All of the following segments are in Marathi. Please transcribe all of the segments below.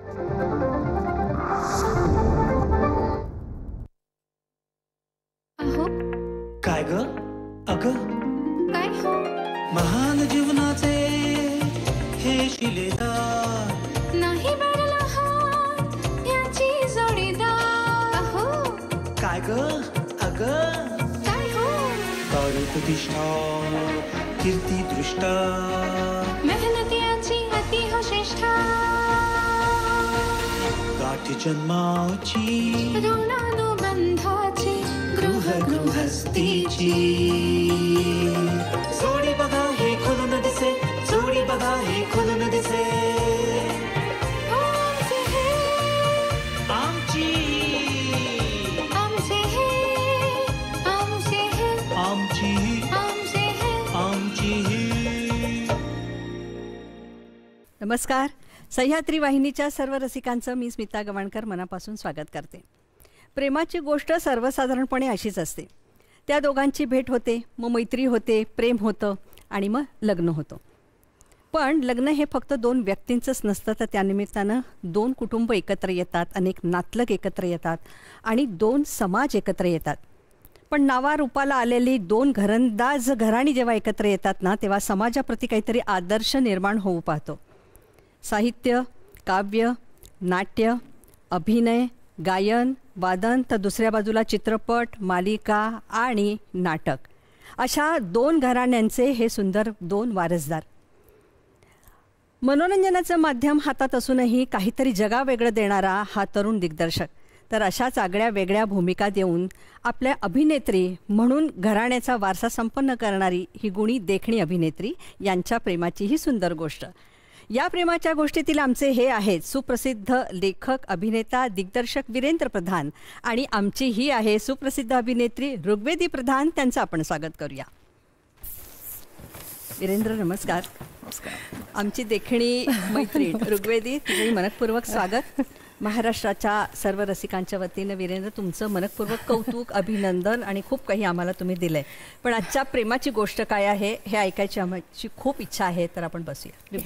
अहो काय ग अगं काय हो महान जीवनाचे हे शिलेदार नाही बरला हात याची जोडीदार अहो काय ग अगं काय हो प्रतिष्ठा कीर्ती दृष्टा मेहनतीची अति हो श्रेष्ठा गाठी जन्माची ऋणानुबंधाची गृहस्थीची जोडी बघा हे खुलून दिसे जोडी बघा हे खुलून दिसे आमचे हे आमची आमचे हे आमचे हे आमची आमचे हे आमची. नमस्कार. सह्याद्री वाहिनीच्या सर्व रसिकांचं मी स्मिता गवाणकर मनापासून स्वागत करते. प्रेमाची गोष्ट सर्वसाधारणपणे अशीच असते. त्या दोघांची भेट होते, मग मैत्री होते, प्रेम होतं आणि मग लग्न होतं. पण लग्न हे फक्त दोन व्यक्तींचंच नसतं, तर त्यानिमित्तानं दोन कुटुंब एकत्र येतात, अनेक नातलग एकत्र येतात आणि दोन समाज एकत्र येतात. पण नावारूपाला आलेली दोन घरंदाज घराणी जेव्हा एकत्र येतात ना, तेव्हा समाजाप्रती काहीतरी आदर्श निर्माण होऊ पाहतो. साहित्य, काव्य, नाट्य, अभिनय, गायन, वादन, तर दुसऱ्या बाजूला चित्रपट, मालिका आणि नाटक, अशा दोन घराण्यांचे हे सुंदर दोन वारसदार. मनोरंजनाचं माध्यम हातात असूनही काहीतरी जगावेगळं देणारा हा तरुण दिग्दर्शक, तर अशाच आगळ्या वेगळ्या भूमिका देऊन आपल्या अभिनेत्री म्हणून घराण्याचा वारसा संपन्न करणारी ही गुणी देखणी अभिनेत्री यांच्या प्रेमाची ही सुंदर गोष्ट. या प्रेमाच्या गोष्टीतील आमचे हे आहेत सुप्रसिद्ध लेखक, अभिनेता, दिग्दर्शक वीरेंद्र प्रधान आणि आमची ही आहे सुप्रसिद्ध अभिनेत्री ऋग्वेदी प्रधान. त्यांचं आपण स्वागत करूया. वीरेंद्र नमस्कार. आमची देखणी मैत्रीण ऋग्वेदी, तुम्ही मनपूर्वक स्वागत. महाराष्ट्राच्या सर्व रसिकांच्या वतीनं वीरेंद्र तुमचं मनपूर्वक कौतुक, अभिनंदन आणि खूप काही आम्हाला तुम्ही दिलंय. पण आजच्या प्रेमाची गोष्ट काय आहे हे ऐकायची आमची खूप इच्छा आहे, तर आपण बसूया.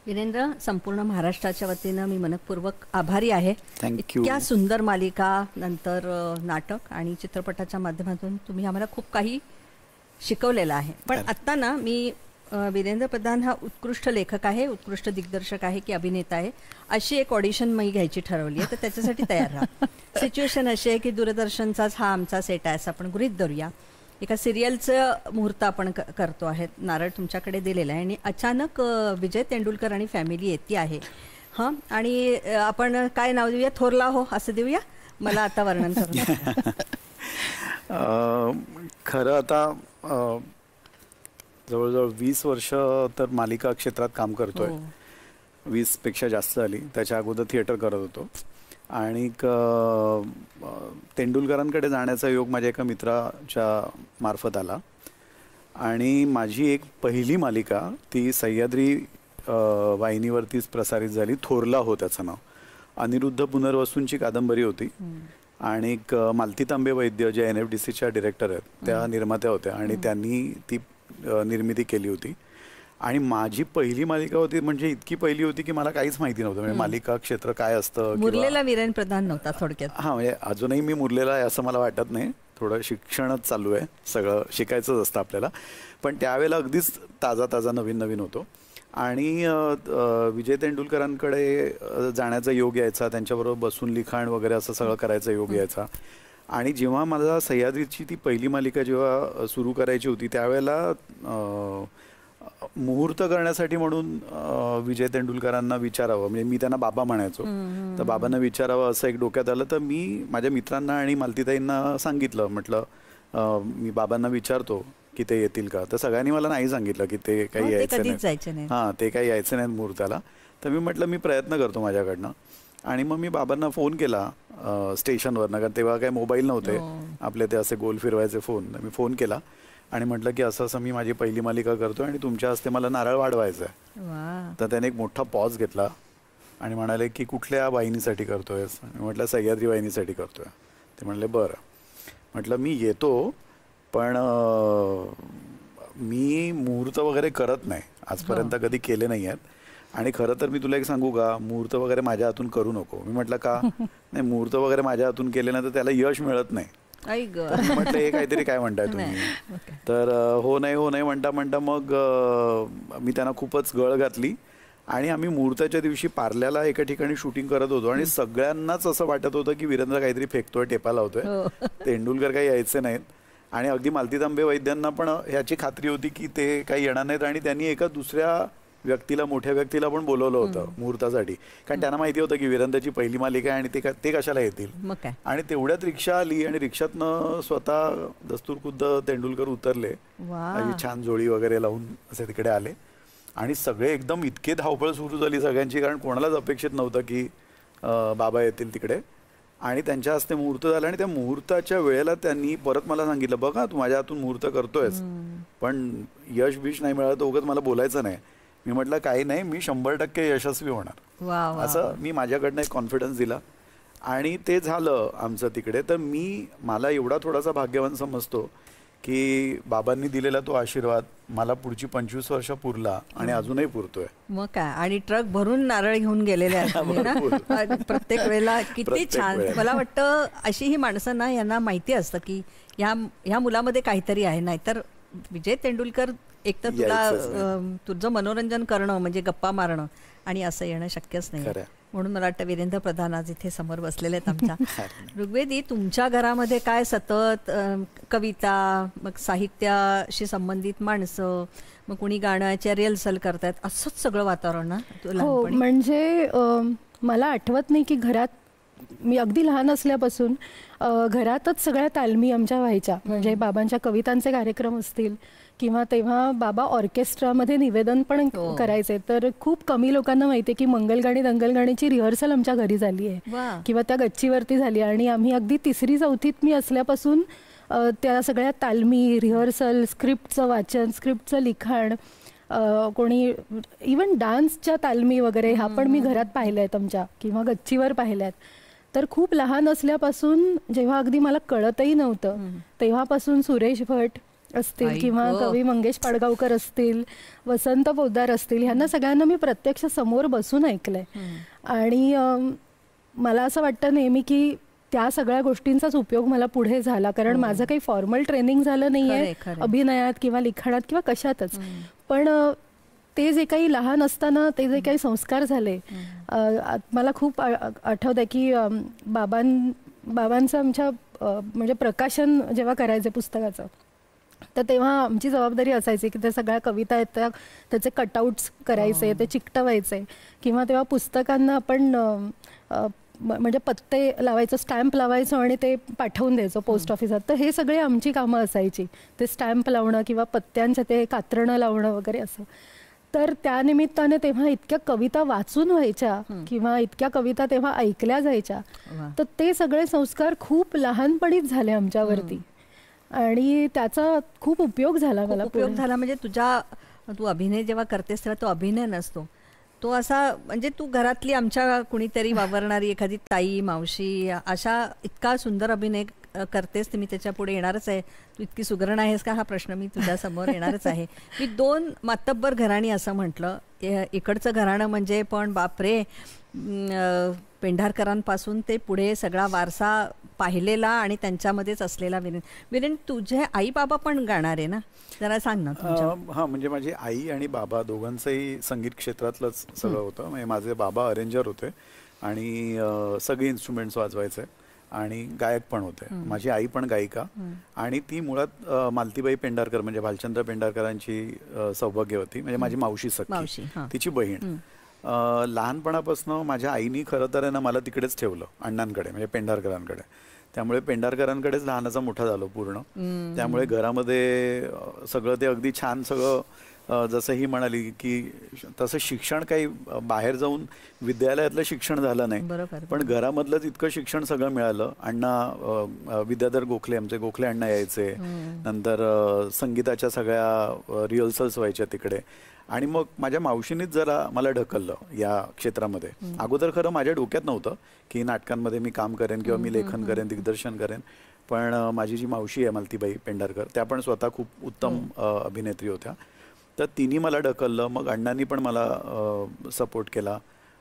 वीरेंद्र, संपूर्ण महाराष्ट्राच्या वतीनं मी मनपूर्वक आभारी आहे. इतक्या सुंदर मालिका, नंतर नाटक आणि चित्रपटाच्या माध्यमातून तुम्ही आम्हाला खूप काही शिकवलेलं आहे. पण आत्ता ना मी वीरेंद्र प्रधान हा उत्कृष्ट लेखक आहे, उत्कृष्ट दिग्दर्शक आहे की अभिनेता आहे, अशी एक ऑडिशन मी घ्यायची ठरवली आहे. तर त्याच्यासाठी तयार राहा. सिच्युएशन अशी आहे की दूरदर्शनचाच हा आमचा सेट आहे असं आपण गृहीत धरूया. एका सिरियलचं मुहूर्त आपण करतो आहे, नारळ तुमच्याकडे दिलेला आहे आणि अचानक विजय तेंडुलकर आणि फॅमिली येते आहे. हां, आणि आपण काय नाव देऊया? थोरला हो असं देऊया. मला आता वर्णन करू. खरं आता जवळजवळ 20 वर्ष तर मालिका क्षेत्रात काम करतोय. 20 पेक्षा जास्त झाली. त्याच्या अगोदर थिएटर करत होतो आणि तेंडुलकरांकडे जाण्याचा योग माझ्या एका मित्राच्या मार्फत आला आणि माझी एक पहिली मालिका ती सह्याद्री वाहिनीवरतीच प्रसारित झाली. थोरला हो त्याचं नाव. अनिरुद्ध पुनर्वसूंची कादंबरी होती आणि मालती तांबे वैद्य ज्या NFDCच्या डिरेक्टर आहेत त्या निर्मात्या होत्या आणि त्यांनी ती निर्मिती केली होती. आणि माझी पहिली मालिका होती, म्हणजे इतकी पहिली होती की मला काहीच माहिती नव्हतं म्हणजे मालिका क्षेत्र काय असतं. मुरलेला वीरेंद्र प्रधान नव्हता थोडक्यात. हां, म्हणजे अजूनही मी मुरलेला आहे असं मला वाटत नाही. थोडं शिक्षणच चालू आहे, सगळं शिकायचंच असतं आपल्याला. पण त्यावेळेला अगदीच ताजा नवीन होतो आणि विजय तेंडुलकरांकडे जाण्याचा योग यायचा, त्यांच्याबरोबर बसून लिखाण वगैरे असं सगळं करायचा योग यायचा. आणि जेव्हा मला सह्याद्रीची ती पहिली मालिका जेव्हा सुरू करायची होती त्यावेळेला मुहूर्त करण्यासाठी म्हणून विजय तेंडुलकरांना विचारावं, म्हणजे मी त्यांना बाबा म्हणायचो, तर बाबांना विचारावं असं एक डोक्यात आलं. तर मी माझ्या मित्रांना आणि मालतीताईंना सांगितलं, म्हटलं मी बाबांना विचारतो की ते येतील का. तर सगळ्यांनी मला नाही सांगितलं की ते काही यायचं नाही. हां, ते काही यायचं नाही मुहूर्ताला. तर मी म्हटलं मी प्रयत्न करतो माझ्याकडनं. आणि मग मी बाबांना फोन केला स्टेशनवरनं, कारण तेव्हा काही मोबाईल नव्हते आपले, ते असे गोल फिरवायचे फोन. मी फोन केला आणि म्हटलं की असं मी माझी पहिली मालिका करतो आणि तुमच्या हस्ते मला नारळ वाढवायचं आहे. तर त्याने एक मोठा पॉज घेतला आणि म्हणाले की कुठल्या वाहिनीसाठी करतोयस? मी म्हटलं सह्याद्री वाहिनीसाठी करतोय. ते म्हणले बरं. म्हटलं मी येतो, पण मी मुहूर्त वगैरे करत नाही, आजपर्यंत कधी केले नाही आहेत. आणि खरं तर मी तुला एक सांगू का, मुहूर्त वगैरे माझ्या हातून करू नको. मी म्हटलं का नाही, मुहूर्त वगैरे माझ्या हातून केले ना तर त्याला यश मिळत नाही. आई ग. तर म्हटलं हे काहीतरी काय म्हणताय तुम्ही. तर हो नाही म्हणता म्हणता मग मी त्यांना खूपच गळ घातली आणि आम्ही मुहूर्ताच्या दिवशी पार्ल्याला एका ठिकाणी शूटिंग करत होतो आणि सगळ्यांनाच असं वाटत होतं की वीरेंद्र काहीतरी फेकतोय, टेपा लावतोय, तेंडुलकर काही यायचे नाहीत. आणि अगदी मालती तांबे वैद्यांना पण ह्याची खात्री होती की ते काही येणार नाहीत आणि त्यांनी एका दुसऱ्या व्यक्तीला, मोठ्या व्यक्तीला पण बोलवलं होतं मुहूर्तासाठी, कारण त्यांना माहिती होतं की वीरेंद्रची पहिली मालिका आहे आणि ते कशाला येतील. मग काय. आणि तेवढ्यात रिक्षा आली आणि रिक्षातनं स्वतः दस्तूरखुद्द तेंडुलकर उतरले, अशी छान जोडी वगैरे लावून असे तिकडे आले आणि सगळे एकदम इतके धावपळ सुरू झाली सगळ्यांची, कारण कोणालाच अपेक्षित नव्हतं की बाबा येतील तिकडे. आणि त्यांच्या हस्ते मुहूर्त झाला आणि त्या मुहूर्ताच्या वेळेला त्यांनी परत मला सांगितलं, बघा तू माझ्या हातून मुहूर्त करतोयस पण यश बिश नाही मिळालं तर उगाच मला बोलायचं नाही. मी म्हटलं काही नाही, मी 100% यशस्वी होणार, असं मी माझ्याकडनं एक कॉन्फिडन्स दिला आणि ते झालं आमचं तिकडे. तर मला एवढा थोडासा भाग्यवान समजतो की बाबांनी दिलेला तो आशीर्वाद मला पुढची 25 वर्ष पुरला आणि अजूनही पुरतोय. मग काय. आणि ट्रक भरून नारळ घेऊन गेलेले आहेत प्रत्येक वेळेला. किती छान. मला वाटतं अशी ही माणसं ना, यांना माहिती असतं की ह्या मुलामध्ये काहीतरी आहे. नाहीतर विजय तेंडुलकर एक तर तुझं मनोरंजन करणं म्हणजे गप्पा मारणं आणि असं येणं शक्यच नाही. म्हणून मला वाटतं वीरेंद्र प्रधान आज इथे समोर बसलेले आहेत आमच्या. ऋग्वेदी, तुमच्या घरामध्ये काय सतत कविता, मग साहित्याशी संबंधित माणसं, मग कुणी गाण्याच्या रिहर्सल करतायत, असंच सगळं वातावरण ना? हो, म्हणजे मला आठवत नाही की घरात मी अगदी लहान असल्यापासून घरातच सगळ्या तालमी आमच्या व्हायच्या. म्हणजे बाबांच्या कवितांचे कार्यक्रम असतील किंवा तेव्हा बाबा ऑर्केस्ट्रामध्ये निवेदन पण करायचे. तर खूप कमी लोकांना माहिती आहे की मंगलगाणी दंगलगाणीची रिहर्सल आमच्या घरी झाली आहे किंवा त्या गच्चीवरती झाली. आणि आम्ही अगदी 3री-4थीत मी असल्यापासून त्या सगळ्या तालमी, रिहर्सल, स्क्रिप्टचं वाचन, स्क्रिप्टचं लिखाण, कोणी इवन डान्सच्या तालमी वगैरे ह्या पण मी घरात पाहिल्या आहेत आमच्या किंवा गच्चीवर पाहिल्या आहेत. तर खूप लहान असल्यापासून जेव्हा अगदी मला कळतही नव्हतं तेव्हापासून सुरेश भट असतील किंवा कवी मंगेश पाडगावकर असतील, वसंत पोद्दार असतील, ह्यांना सगळ्यांना मी प्रत्यक्ष समोर बसून ऐकलंय. आणि मला असं वाटतं नेहमी की त्या सगळ्या गोष्टींचाच उपयोग मला पुढे झाला, कारण माझं काही फॉर्मल ट्रेनिंग झालं नाहीये अभिनयात किंवा लिखाणात किंवा कशातच. पण ते जे काही लहान असताना ते जे काही संस्कार झाले, मला खूप आठवतंय की बाबांचं आमच्या म्हणजे प्रकाशन जेव्हा करायचे पुस्तकाचं, तर तेव्हा आमची जबाबदारी असायची की त्या सगळ्या कविता आहेत त्याचे कटआउट्स करायचे, ते चिकटवायचे किंवा तेव्हा पुस्तकांना आपण म्हणजे पत्ते लावायचं, स्टॅम्प लावायचो आणि ते पाठवून द्यायचो पोस्ट ऑफिसात. तर हे सगळे आमची कामं असायची, ते स्टॅम्प लावणं किंवा पत्त्यांचं ते कात्रणं लावणं वगैरे असं. तर त्यानिमित्ताने तेव्हा इतक्या कविता वाचून व्हायच्या किंवा इतक्या कविता तेव्हा ऐकल्या जायच्या. तर ते सगळे संस्कार खूप लहानपणीच झाले आमच्यावरती आणि त्याचा खूप उपयोग झाला मला. उपयोग झाला म्हणजे तू अभिनय जेव्हा करतेस तेव्हा तो अभिनय नसतो, तो असा म्हणजे तू घरातली आमच्या कुणीतरी वावरणारी एखादी ताई, मावशी, अशा इतका सुंदर अभिनय करतेस. मी त्याच्या पुढे येणारच आहे. तू इतकी सुगरण आहेस का हा प्रश्न मी तुझ्या समोर येणारच आहे. मी 2 मातब्बर घराणी असं म्हटलं. इकडचं घराणं म्हणजे पण बापरे, पेंढारकरांपासून ते पुढे सगळा वारसा पाहिलेला आणि त्यांच्यामध्येच असलेला. वीरेन, तुझे आई बाबा पण गाणार आहे ना, जरा सांग ना. हां, म्हणजे माझी आई आणि बाबा दोघांचंही संगीत क्षेत्रातलंच सगळं होतं. म्हणजे माझे बाबा अरेंजर होते आणि सगळे इन्स्ट्रुमेंट्स वाजवायचे आणि गायक पण होते. माझी आई पण गायिका आणि ती मुळात मालतीबाई पेंढारकर म्हणजे भालचंद्र पेंढारकरांची सौभाग्यवती, म्हणजे माझी मावशी सख्खी, तिची बहीण. लहानपणापासून माझ्या आईनी खरं तर ना मला तिकडेच ठेवलं, अण्णांकडे म्हणजे पेंढारकरांकडे. त्यामुळे पेंढारकरांकडेच लहानाचा मोठा झालो पूर्ण. त्यामुळे घरामध्ये सगळं ते अगदी छान सगळं, जसं ही म्हणाली की तसं शिक्षण काही बाहेर जाऊन विद्यालयातलं शिक्षण झालं नाही, पण घरामधलंच इतकं शिक्षण सगळं मिळालं. अण्णा विद्याधर गोखले, आमचे गोखले अण्णा यायचे, नंतर संगीताच्या सगळ्या रिहर्सल्स व्हायच्या तिकडे. आणि मग माझ्या मावशीनीच जरा मला ढकललं या क्षेत्रामध्ये. अगोदर खरं माझ्या डोक्यात नव्हतं की नाटकांमध्ये मी काम करेन किंवा मी लेखन करेन, दिग्दर्शन करेन. पण माझी जी मावशी आहे मालतीबाई पेंढारकर, त्या पण स्वतः खूप उत्तम अभिनेत्री होत्या तर तिने मला ढकललं, मग अण्णांनी पण मला सपोर्ट केला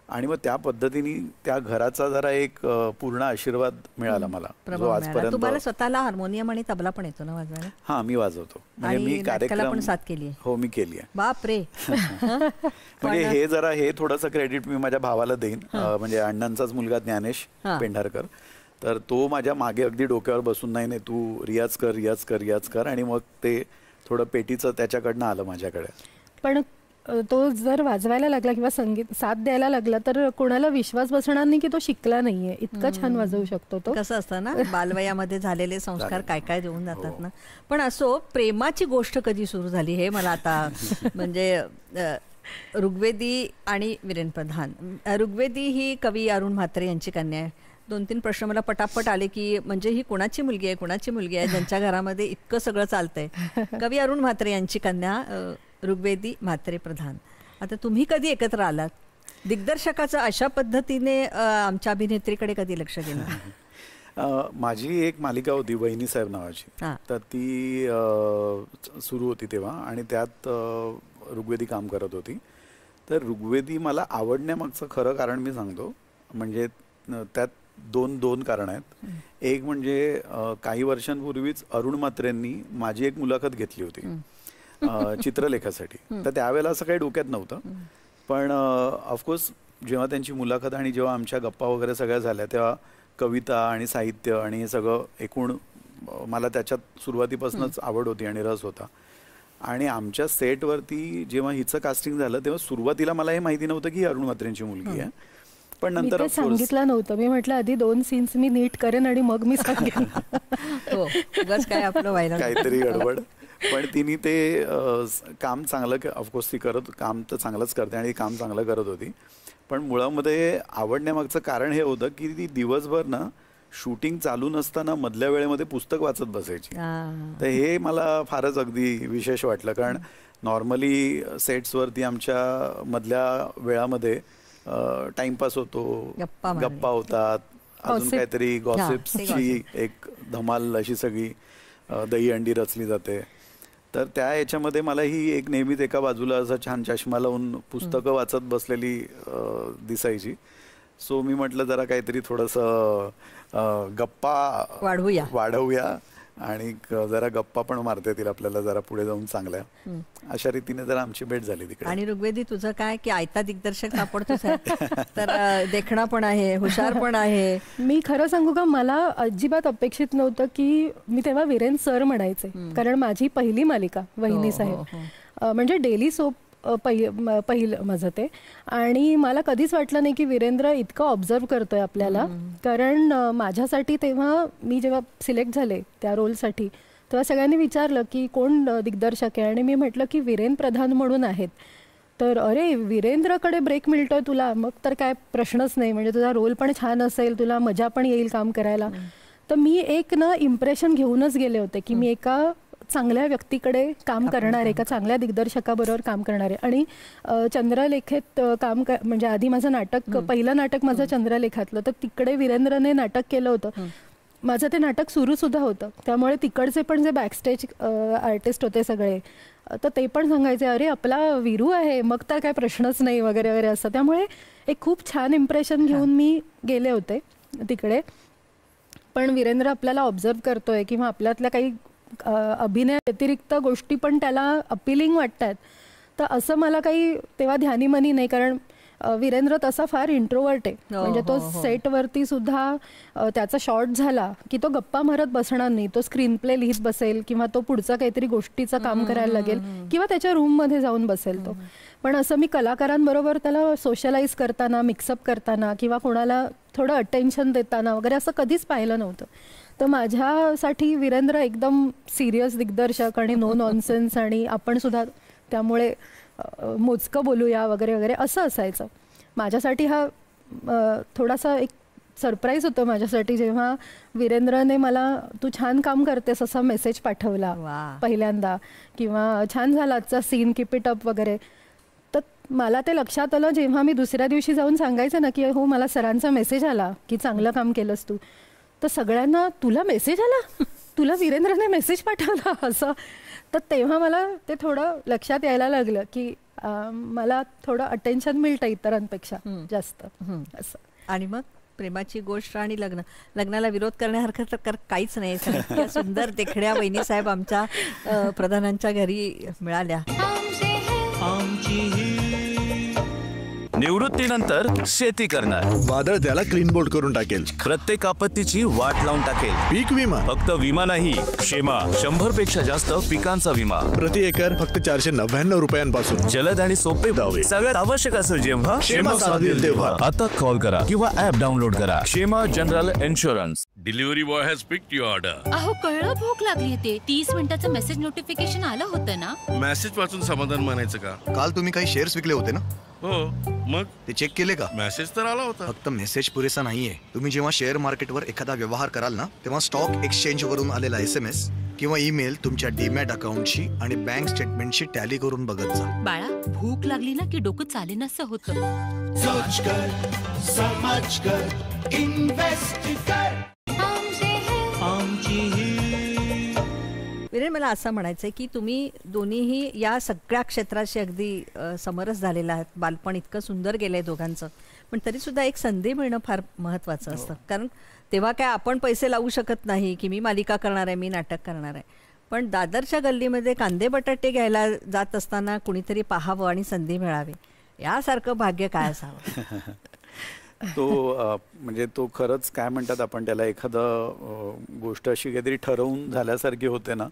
आणि मग त्या पद्धतीने त्या घराचा जरा एक पूर्ण आशीर्वाद मिळाला मला, जो प्रभाव मिळाला. आजपर्यंत. तुम्हाला स्वतःला हार्मोनियम आणि तबला पण येतो ना वाजवायला? हा, मी वाजवतो. म्हणजे आणि मी नाटकाला पण कार्यक्रम साथ केली आहे? हो, मी केली आहे. बाप रे. म्हणजे हे थोडंसं क्रेडिट मी माझ्या भावाला देईन. म्हणजे अण्णांचाच मुलगा ज्ञानेश पेंढारकर, तर तो माझ्या मागे अगदी डोक्यावर बसून नाही तू रियाज कर रियाज कर रियाज कर, आणि मग ते थोडं पेटीचं त्याच्याकडनं आलं माझ्याकडे. पण तो जर वाजवायला लागला किंवा संगीत साथ द्यायला लागला तर कोणाला विश्वास बसणार नाही की तो शिकला नाहीये, इतकं छान वाजवू शकतो तो. कसं असतं ना, बालवयामध्ये झालेले संस्कार काय काय देऊन जातात ना. पण असो, प्रेमाची गोष्ट कधी सुरू झाली हे मला आता म्हणजे ऋग्वेदी आणि वीरेंद्र प्रधान. ऋग्वेदी ही कवी अरुण म्हात्रे यांची कन्या आहे. 2-3 प्रश्न मला पटापट आले की म्हणजे ही कोणाची मुलगी आहे ज्यांच्या घरामध्ये इतकं सगळं चालतंय. कवी अरुण म्हात्रे यांची कन्या ऋग्वेदी म्हात्रे प्रधान. आता तुम्ही कधी एकत्र आलात? दिग्दर्शकाचं अशा पद्धतीने आमच्या अभिनेत्रीकडे कधी लक्ष गेलं? माझी एक मालिका होती वहिनी साहेब नावाची, तर ती सुरू होती तेव्हा, आणि त्यात ऋग्वेदी काम करत होती. तर ऋग्वेदी मला आवडण्यामागचं खरं कारण मी सांगतो. म्हणजे त्यात दोन कारण आहेत. एक म्हणजे काही वर्षांपूर्वीच अरुण म्हात्रेंनी माझी एक मुलाखत घेतली होती चित्रलेखासाठी. तर त्यावेळेला असं काही डोक्यात नव्हतं, पण ऑफकोर्स जेव्हा त्यांची मुलाखत आणि जेव्हा आमच्या गप्पा वगैरे सगळ्या झाल्या, तेव्हा कविता आणि साहित्य आणि हे सगळं एकूण मला त्याच्यात सुरुवातीपासूनच आवड होती आणि रस होता. आणि आमच्या सेटवरती जेव्हा हिचं कास्टिंग झालं तेव्हा सुरुवातीला मला हे माहिती नव्हतं की ही अरुण म्हात्रेंची मुलगी आहे. पण नंतर सांगितलं नव्हतं. मी म्हटलं आधी 2 सीन्स मी नीट करेन आणि मग मी सांगेन. काय आपलं व्हायला काहीतरी गडबड. पण तिने ते काम चांगलं, ऑफकोर्स ती काम तर चांगलंच करते आणि काम चांगलं करत होती. पण मुळामध्ये आवडण्यामागचं कारण हे होतं की ती दिवसभर ना शूटिंग चालू नसताना मधल्या वेळेमध्ये पुस्तक वाचत बसायची. तर हे मला फारच अगदी विशेष वाटलं, कारण नॉर्मली सेट्सवरती आमच्या मधल्या वेळामध्ये टाइमपास होतो, गप्पा होतात, अजून काहीतरी गॉसिप्सची एक धमाल अशी सगळी दही अंडी रचली जाते. तर त्या याच्यामध्ये मला ही एक नेहमीच एका बाजूला असं छान चष्मा लावून पुस्तकं वाचत बसलेली दिसायची. सो मी म्हटलं जरा काहीतरी थोडंसं गप्पा वाढवूया आणि जरा गप्पा पण मारता येतील आपल्याला जरा पुढे जाऊन चांगल्या. अशा रीतीने जरा आमची भेट झाली तिकडे. आणि ऋग्वेदी तुझं काय की आयता दिग्दर्शक सापडतोच आहे, तर देखणा पण आहे, हुशार पण आहे. मी खरं सांगू का, मला अजिबात अपेक्षित नव्हतं की मी तेव्हा वीरेंद्र सर म्हणायचे, कारण माझी पहिली मालिका वहिनी साहेब म्हणजे डेली सोप पहिलं माझं ते. आणि मला कधीच वाटलं नाही की वीरेंद्र इतकं ऑब्झर्व करतोय आपल्याला, कारण माझ्यासाठी तेव्हा मी जेव्हा सिलेक्ट झाले त्या रोलसाठी तेव्हा सगळ्यांनी विचारलं की कोण दिग्दर्शक आहे, आणि मी म्हटलं की वीरेंद्र प्रधान म्हणून आहेत. तर अरे वीरेंद्रकडे ब्रेक मिळतोय तुला, मग तर काय प्रश्नच नाही, म्हणजे तुझा रोल पण छान असेल, तुला मजा पण येईल काम करायला. तर मी एक ना इम्प्रेशन घेऊनच गेले होते की मी एका चांगल्या व्यक्तीकडे काम करणार, एका चांगल्या दिग्दर्शकाबरोबर काम करणार आहे. आणि चंद्रलेखेत म्हणजे आधी माझं नाटक, पहिलं नाटक माझं चंद्रलेखातलं, तर तिकडे वीरेंद्रने नाटक केलं होतं. माझं ते नाटक सुरू सुद्धा होतं, त्यामुळे तिकडचे पण जे बॅकस्टेज आर्टिस्ट होते सगळे, तर ते पण सांगायचे अरे आपला वीरू आहे, मग तर काय प्रश्नच नाही वगैरे वगैरे असं. त्यामुळे एक खूप छान इम्प्रेशन घेऊन मी गेले होते तिकडे. पण वीरेंद्र आपल्याला ऑब्झर्व करतोय किंवा आपल्यातल्या काही अभिनय व्यतिरिक्त गोष्टी पण त्याला अपिलिंग वाटतात, तर असं मला काही तेव्हा ध्यानीमनी नाही, कारण वीरेंद्र तसा फार इंट्रोवर्ट आहे. म्हणजे तो सेटवरती सुद्धा त्याचा शॉट झाला की तो गप्पा मारत बसणार नाही, तो स्क्रीन प्ले लिहित बसेल किंवा तो पुढचा काहीतरी गोष्टीचं काम करायला लागेल किंवा त्याच्या रूममध्ये जाऊन बसेल तो. पण असं मी कलाकारांबरोबर त्याला सोशलाइज करताना, मिक्सअप करताना किंवा कोणाला थोडं अटेन्शन देताना वगैरे असं कधीच पाहिलं नव्हतं. तर माझ्यासाठी वीरेंद्र एकदम सिरियस दिग्दर्शक आणि नो नॉनसेन्स, आणि आपण सुद्धा त्यामुळे मोजकं बोलूया वगैरे वगैरे असं असायचं. माझ्यासाठी हा थोडासा एक सरप्राईज होतं माझ्यासाठी जेव्हा वीरेंद्रने मला तू छान काम करतेस असा मेसेज पाठवला पहिल्यांदा, किंवा छान झाला आजचा सीन, कीप इट अप वगैरे. तर मला ते लक्षात आलं जेव्हा मी दुसऱ्या दिवशी जाऊन सांगायचं ना की हो मला सरांचा मेसेज आला की चांगलं काम केलंस तू, तर सगळ्यांना तुला मेसेज आला, तुला वीरेंद्रने मेसेज पाठवला असं. तर तेव्हा मला ते थोडं लक्षात यायला लागलं की मला थोडं अटेन्शन मिळतं इतरांपेक्षा जास्त असं. आणि मग प्रेमाची गोष्ट आणि लग्नाला विरोध करण्यासारखं तर काहीच नाही. इतक्या सुंदर देखड्या वहिनी साहेब आमच्या प्रधानांच्या घरी मिळाल्या. हमसे है आमची निवृत्तीनंतर शेती करणार. वादळ त्याला क्लीन बोल्ड करून टाकेल. प्रत्येक आपत्तीची वाट लावून टाकेल. पीक विमा फक्त विमा नाही, शेमा 100 पेक्षा जास्त पिकांचा विमा. प्रति एकर फक्त 499 रुपयांपासून. जलद आणि सोपे दावे. सगळ्यात आवश्यक असेल जेव्हा शेमा साथ देईल तेव्हा. आता कॉल करा किंवा ऍप डाउनलोड करा. शेमा general insurance. Delivery boy has picked your order. अहो कळलं भूक लागली ते 30 मिनिटाचं मेसेज नोटिफिकेशन आलं होतं ना. मेसेज वाचून समाधान मानायचं का? काल तुम्ही काही शेअर्स विकले होते ना? हो, मग ते चेक केले का? मेसेज तर आला होता. फक्त मेसेज पुरेसा नाहीये. तुम्ही जेव्हा शेअर मार्केटवर एखादा व्यवहार कराल ना, तेव्हा स्टॉक एक्सचेंज वरून आलेला SMS किंवा ईमेल तुमच्या डीमॅट अकाउंटशी आणि बँक स्टेटमेंटशी टॅली करून बघत जा. बाळा भूक लागली ना की डोकं चालेनसं होतं. हमसे है आमची विरे मला असं म्हणायचं आहे की तुम्ही दोन्हीही या सगळ्या क्षेत्राशी अगदी समरस झालेला आहात. बालपण इतकं सुंदर गेलं आहे दोघांचं, पण तरीसुद्धा एक संधी मिळणं फार महत्त्वाचं असतं. कारण तेव्हा काय आपण पैसे लावू शकत नाही की मी मालिका करणार आहे, मी नाटक करणार आहे. पण दादरच्या गल्लीमध्ये कांदे बटाटे घ्यायला जात असताना कुणीतरी पाहावं आणि संधी मिळावी, यासारखं भाग्य काय असावं. तो म्हणजे तो खरंच काय म्हणतात आपण त्याला, एखादं गोष्ट अशी काहीतरी ठरवून झाल्यासारखी होते ना,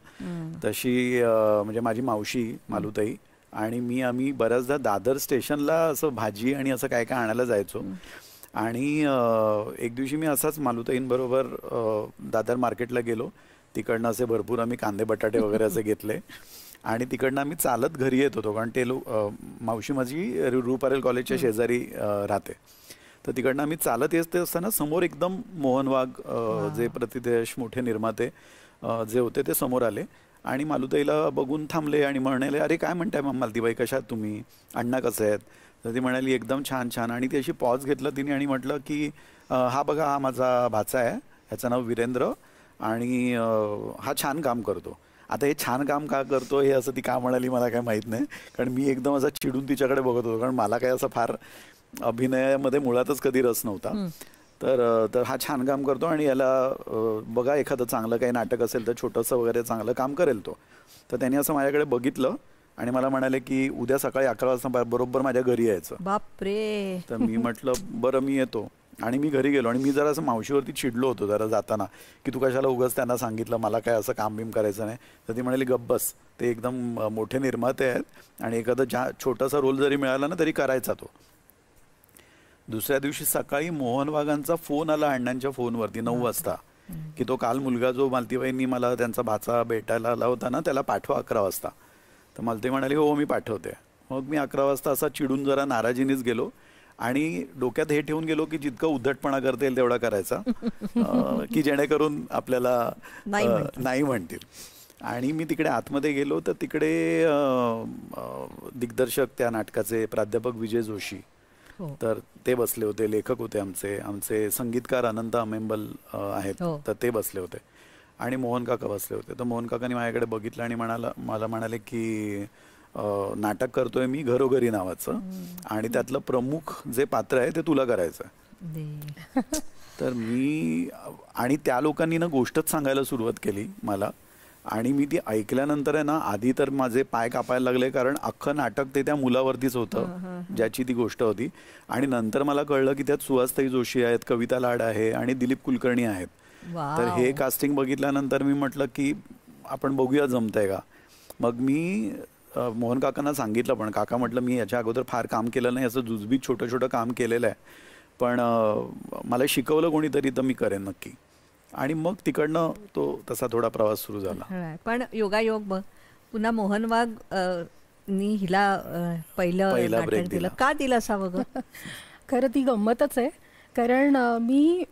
तशी म्हणजे माझी मावशी मालुताई आणि मी आम्ही बऱ्याचदा दादर स्टेशनला असं भाजी आणि असं काय काय आणायला जायचो. आणि एक दिवशी मी असाच मालुताईंबरोबर दादर मार्केटला गेलो. तिकडनं असे भरपूर आम्ही कांदे बटाटे वगैरे असे घेतले आणि तिकडनं आम्ही चालत घरी येत होतो. कारण ते मावशी माझी रुपारेल कॉलेजच्या शेजारी राहते. तर तिकडनं आम्ही चालत येत असताना समोर एकदम मोहन वाघ जे प्रतिदेश मोठे निर्माते जे होते ते समोर आले आणि मालुताईला बघून थांबले आणि म्हणाले, अरे काय म्हणताय मालतीबाई, कशात तुम्ही, अण्णा कसे आहेत? तर ती म्हणाली एकदम छान छान. आणि ती अशी पॉज घेतलं तिने आणि म्हटलं की हा बघा, हा माझा भाचा आहे, ह्याचं नाव वीरेंद्र आणि हा छान काम करतो. आता हे छान काम का करतो हे असं ती का म्हणाली मला काय माहीत नाही, कारण मी एकदम असा चिडून तिच्याकडे बघत होतो, कारण मला काय असं फार अभिनयामध्ये मुळातच कधी रस नव्हता. तर हा छान काम करतो आणि याला बघा एखादं चांगलं काही नाटक असेल तर छोटंसं वगैरे चांगलं काम करेल तो. तर त्यांनी असं माझ्याकडे बघितलं आणि मला म्हणाले की उद्या सकाळी 11 वाजता बरोबर माझ्या घरी यायचं. बापरे. तर मी म्हटलं बरं मी येतो. आणि मी घरी गेलो आणि मी जरा असं मावशीवरती चिडलो होतो जरा जाताना की तू कशाला उगाच त्यांना सांगितलं, मला काय असं काम बिम करायचं नाही. तर ती म्हणाली गप्प बस, ते एकदम मोठे निर्माते आहेत आणि एखादा छोटासा रोल जरी मिळाला ना तरी करायचा तो. दुसऱ्या दिवशी सकाळी मोहन वाघांचा फोन आला अण्णांच्या फोनवरती 9 वाजता की तो काल मुलगा जो मालतीबाईंनी मला त्यांचा भाचा भेटायला आला होता ना त्याला पाठवा 11 वाजता. तर मालती म्हणाली हो मी पाठवते. मग मी 11 वाजता असा चिडून जरा नाराजीनेच गेलो आणि डोक्यात हे ठेवून गेलो की जितकं उद्धटपणा करता येईल तेवढा करायचा की जेणेकरून आपल्याला नाही म्हणतील. आणि मी तिकडे आतमध्ये गेलो तर तिकडे दिग्दर्शक त्या नाटकाचे प्राध्यापक विजय जोशी तर ते बसले होते, लेखक होते आमचे संगीतकार अनंत अमेंबल आहेत तर ते बसले होते आणि मोहन काका बसले होते. तर मोहन काकांनी माझ्याकडे बघितलं आणि मला म्हणाले की नाटक करतोय मी घरोघरी नावाचं आणि त्यातलं प्रमुख जे पात्र आहे ते तुला करायचं. तर मी आणि त्या लोकांनी ना गोष्टच सांगायला सुरुवात केली मला आणि मी ती ऐकल्यानंतर आहे ना आधी तर माझे पाय कापायला लागले कारण अख्खं नाटक ते त्या मुलावरतीच होतं ज्याची ती गोष्ट होती. आणि नंतर मला कळलं की त्यात सुहासताई जोशी आहेत, कविता लाड आहे आणि दिलीप कुलकर्णी आहेत. तर हे कास्टिंग बघितल्यानंतर मी म्हटलं की आपण बघूया जमतंय का. मग मी मोहन काकांना सांगितलं, पण काका म्हटलं मी याच्या अगोदर फार काम केलं नाही, असं जुजबीत छोटं छोटं काम केलेलं आहे, पण मला शिकवलं कोणीतरी तर मी करेन नक्की. आणि मग तिकडनं तो तसा थोडा प्रवास सुरू झाला. पण योगायोग बघ पुन्हा मोहन वाघ नी हिला पहिलं ब्रेक दिलं का दिलं असावं ग. खरं ती गंमतच आहे कारण मी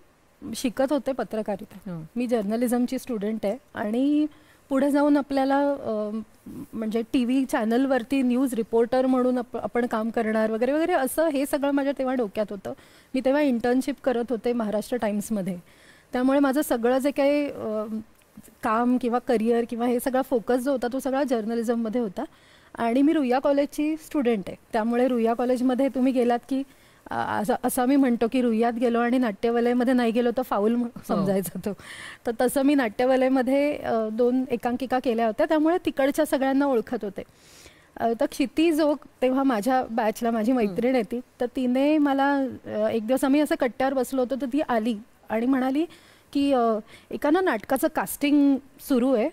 शिकत होते पत्रकारिता, मी जर्नलिझमची स्टुडंट आहे आणि पुढे जाऊन आपल्याला म्हणजे TV चॅनलवरती न्यूज रिपोर्टर म्हणून आपण काम करणार वगैरे वगैरे असं हे सगळं माझ्या तेव्हा डोक्यात होतं. मी तेव्हा इंटर्नशिप करत होते महाराष्ट्र टाइम्समध्ये, त्यामुळे माझं सगळं जे काही काम किंवा करिअर किंवा हे सगळा फोकस जो होता तो सगळा जर्नलिझममध्ये होता. आणि मी रुईया कॉलेजची स्टुडंट आहे, त्यामुळे रुईया कॉलेजमध्ये तुम्ही गेलात की असं मी म्हणतो की रुईयात गेलो आणि नाट्यवलयमध्ये नाही गेलो तर फाऊल समजायचा तो. तर तसं मी नाट्यवलयमध्ये 2 एकांकिका केल्या होत्या, त्यामुळे तिकडच्या सगळ्यांना ओळखत होते. तर क्षिती जो तेव्हा माझ्या बॅचला माझी मैत्रीण येते, तर तिने मला एक दिवस आम्ही असं कट्ट्यावर बसलो होतो, तर ती आली आणि म्हणाली की एका ना नाटकाचं कास्टिंग सुरू आहे,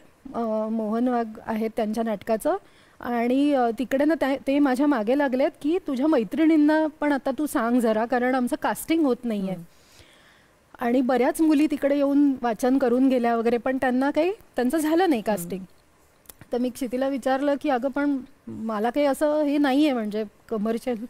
मोहन वाघ आहेत त्यांच्या नाटकाचं, आणि तिकडे ना ते माझ्या मागे लागलेत की तुझ्या मैत्रिणींना पण आता तू सांग जरा, कारण आमचं कास्टिंग होत नाही आहे. आणि बऱ्याच मुली तिकडे येऊन वाचन करून गेल्या वगैरे, पण त्यांचं झालं नाही कास्टिंग. तर मी क्षितीला विचारलं की अगं पण मला काही असं हे नाही आहे म्हणजे कमर्शियल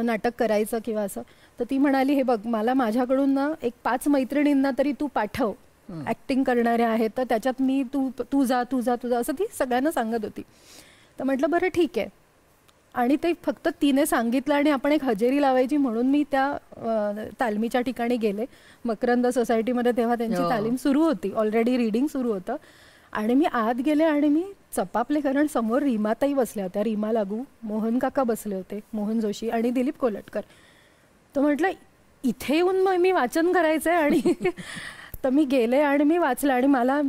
नाटक करायचं किंवा असं. तर ती म्हणाली हे बघ, मला माझ्याकडून ना एक 5 मैत्रिणींना तरी तू पाठव, ॲक्टिंग करणाऱ्या आहेत, तर त्याच्यात मी तू जा असं ती सगळ्यांना सांगत होती. तर म्हटलं बरं ठीक आहे. आणि ते फक्त तिने सांगितलं आणि आपण एक हजेरी लावायची म्हणून मी त्या तालमीच्या ठिकाणी गेले. मकरंद सोसायटीमध्ये तेव्हा त्यांची तालीम सुरू होती, ऑलरेडी रीडिंग सुरू होतं. आणि मी आत गेले आणि मी चपापले, कारण समोर रीमाताई बसल्या होत्या, रीमा लागू, मोहन काका बसले होते, मोहन जोशी आणि दिलीप कोलटकर. तर म्हटलं इथे येऊन मग मी वाचन करायचं आहे. आणि तर मी गेले आणि मी वाचलं. आणि मला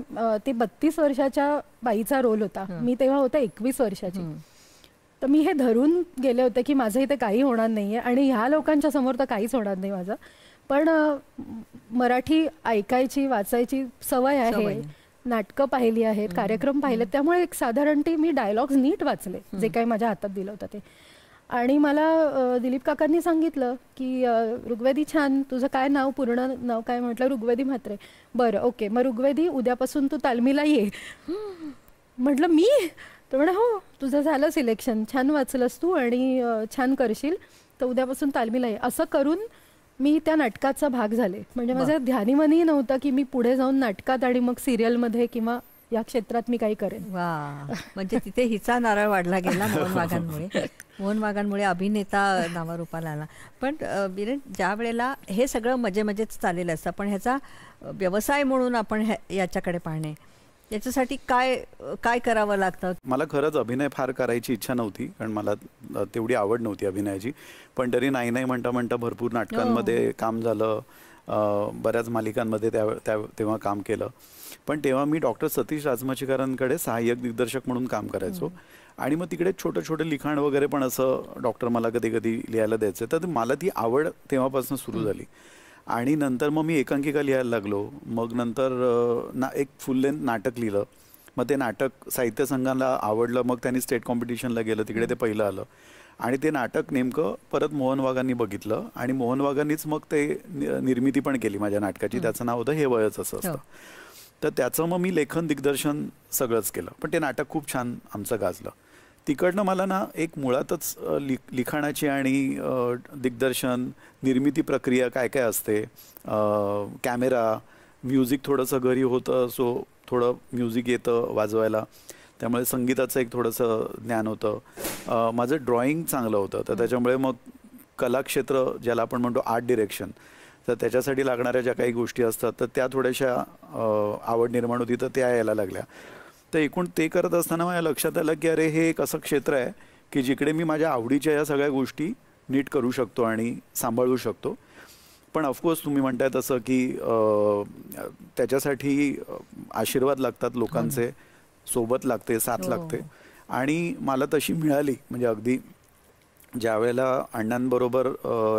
ते 32 वर्षाच्या बाईचा रोल होता, मी तेव्हा होते 21 वर्षाची. तर मी हे धरून गेले होते की माझं इथे काही होणार नाही आहे आणि ह्या लोकांच्या समोर तर काहीच होणार नाही माझं. पण मराठी ऐकायची वाचायची सवय आहे, नाटकं पाहिली आहेत, कार्यक्रम पाहिले, त्यामुळे एक साधारण मी डायलॉग्स नीट वाचले जे काही माझ्या हातात दिलं होतं ते. आणि मला दिलीप काकांनी सांगितलं की ऋग्वेदी छान, तुझं काय नाव, पूर्ण नाव काय? म्हटलं ऋग्वेदी म्हात्रे. बरं ओके, मग ऋग्वेदी उद्यापासून तू तालमीला ये. म्हटलं मी? तर म्हणे हो, तुझं झालं सिलेक्शन, छान वाचलंस तू आणि छान करशील, तर उद्यापासून तालमीला ये. असं करून मी त्या नाटकाचा भाग झाले. म्हणजे माझं ध्यानीमनी नव्हतं की मी पुढे जाऊन नाटकात आणि मग सिरियलमध्ये किंवा या क्षेत्रात मी काही करेन. वा, म्हणजे तिथे हिचा नारळ वाढला गेला मोहन वाघांमुळे. मोहन वाघांमुळे अभिनेता नावारूपाला आला. पण बिरेन, ज्या वेळेला हे सगळं मजेत चाललेलं असतं, पण ह्याचा व्यवसाय म्हणून आपण याच्याकडे पाहणे, याच्यासाठी काय करावं लागतं? मला खरंच अभिनय फार करायची इच्छा नव्हती, कारण मला तेवढी आवड नव्हती अभिनयाची. पण तरी नाही म्हणता भरपूर नाटकांमध्ये काम झालं, बऱ्याच मालिकांमध्ये तेव्हा काम केलं. पण तेव्हा मी डॉक्टर सतीश राजमचीकरांकडे सहाय्यक दिग्दर्शक म्हणून काम करायचो. आणि मग तिकडे छोटं लिखाण वगैरे पण असं डॉक्टर मला कधी लिहायला द्यायचं. तर मला ती आवड तेव्हापासून सुरू झाली. आणि नंतर मग मी एकांकिका लिहायला लागलो. मग नंतर एक फुल लेंथ नाटक लिहिलं. मग ते नाटक साहित्य संघाला आवडलं. मग त्यांनी स्टेट कॉम्पिटिशनला गेलं, तिकडे ते पहिलं आलं. आणि ते नाटक नेमकं परत मोहन वाघांनी बघितलं आणि मोहन वाघांनीच मग ते निर्मिती पण केली माझ्या नाटकाची. त्याचं नाव होतं हे वयच असं असतं. तर त्याचं मग मी लेखन दिग्दर्शन सगळंच केलं. पण ते नाटक खूप छान आमचं गाजलं. तिकडनं मला ना एक मुळातच लिखाणाची आणि दिग्दर्शन, निर्मिती प्रक्रिया काय काय असते, कॅमेरा, म्युझिक थोडंसं घरी होतं, सो थोडं म्युझिक येतं वाजवायला, त्यामुळे संगीताचं एक थोडंसं ज्ञान होतं. माझं ड्रॉइंग चांगलं होतं, तर त्याच्यामुळे मग कलाक्षेत्र ज्याला आपण म्हणतो आर्ट डिरेक्शन, तर त्याच्यासाठी लागणाऱ्या ज्या काही गोष्टी असतात तर त्या थोड्याशा आवड निर्माण होती, तर त्या यायला लागल्या. तर एकूण ते करत असताना माझ्या लक्षात आलं की अरे हे एक असं क्षेत्र आहे की जिकडे मी माझ्या आवडीच्या या सगळ्या गोष्टी नीट करू शकतो आणि सांभाळू शकतो. पण ऑफकोर्स तुम्ही म्हणताय तसं की त्याच्यासाठी आशीर्वाद लागतात लोकांचे, सोबत लागते, साथ लागते. आणि मला तशी मिळाली. म्हणजे अगदी ज्या वेळेला अण्णांबरोबर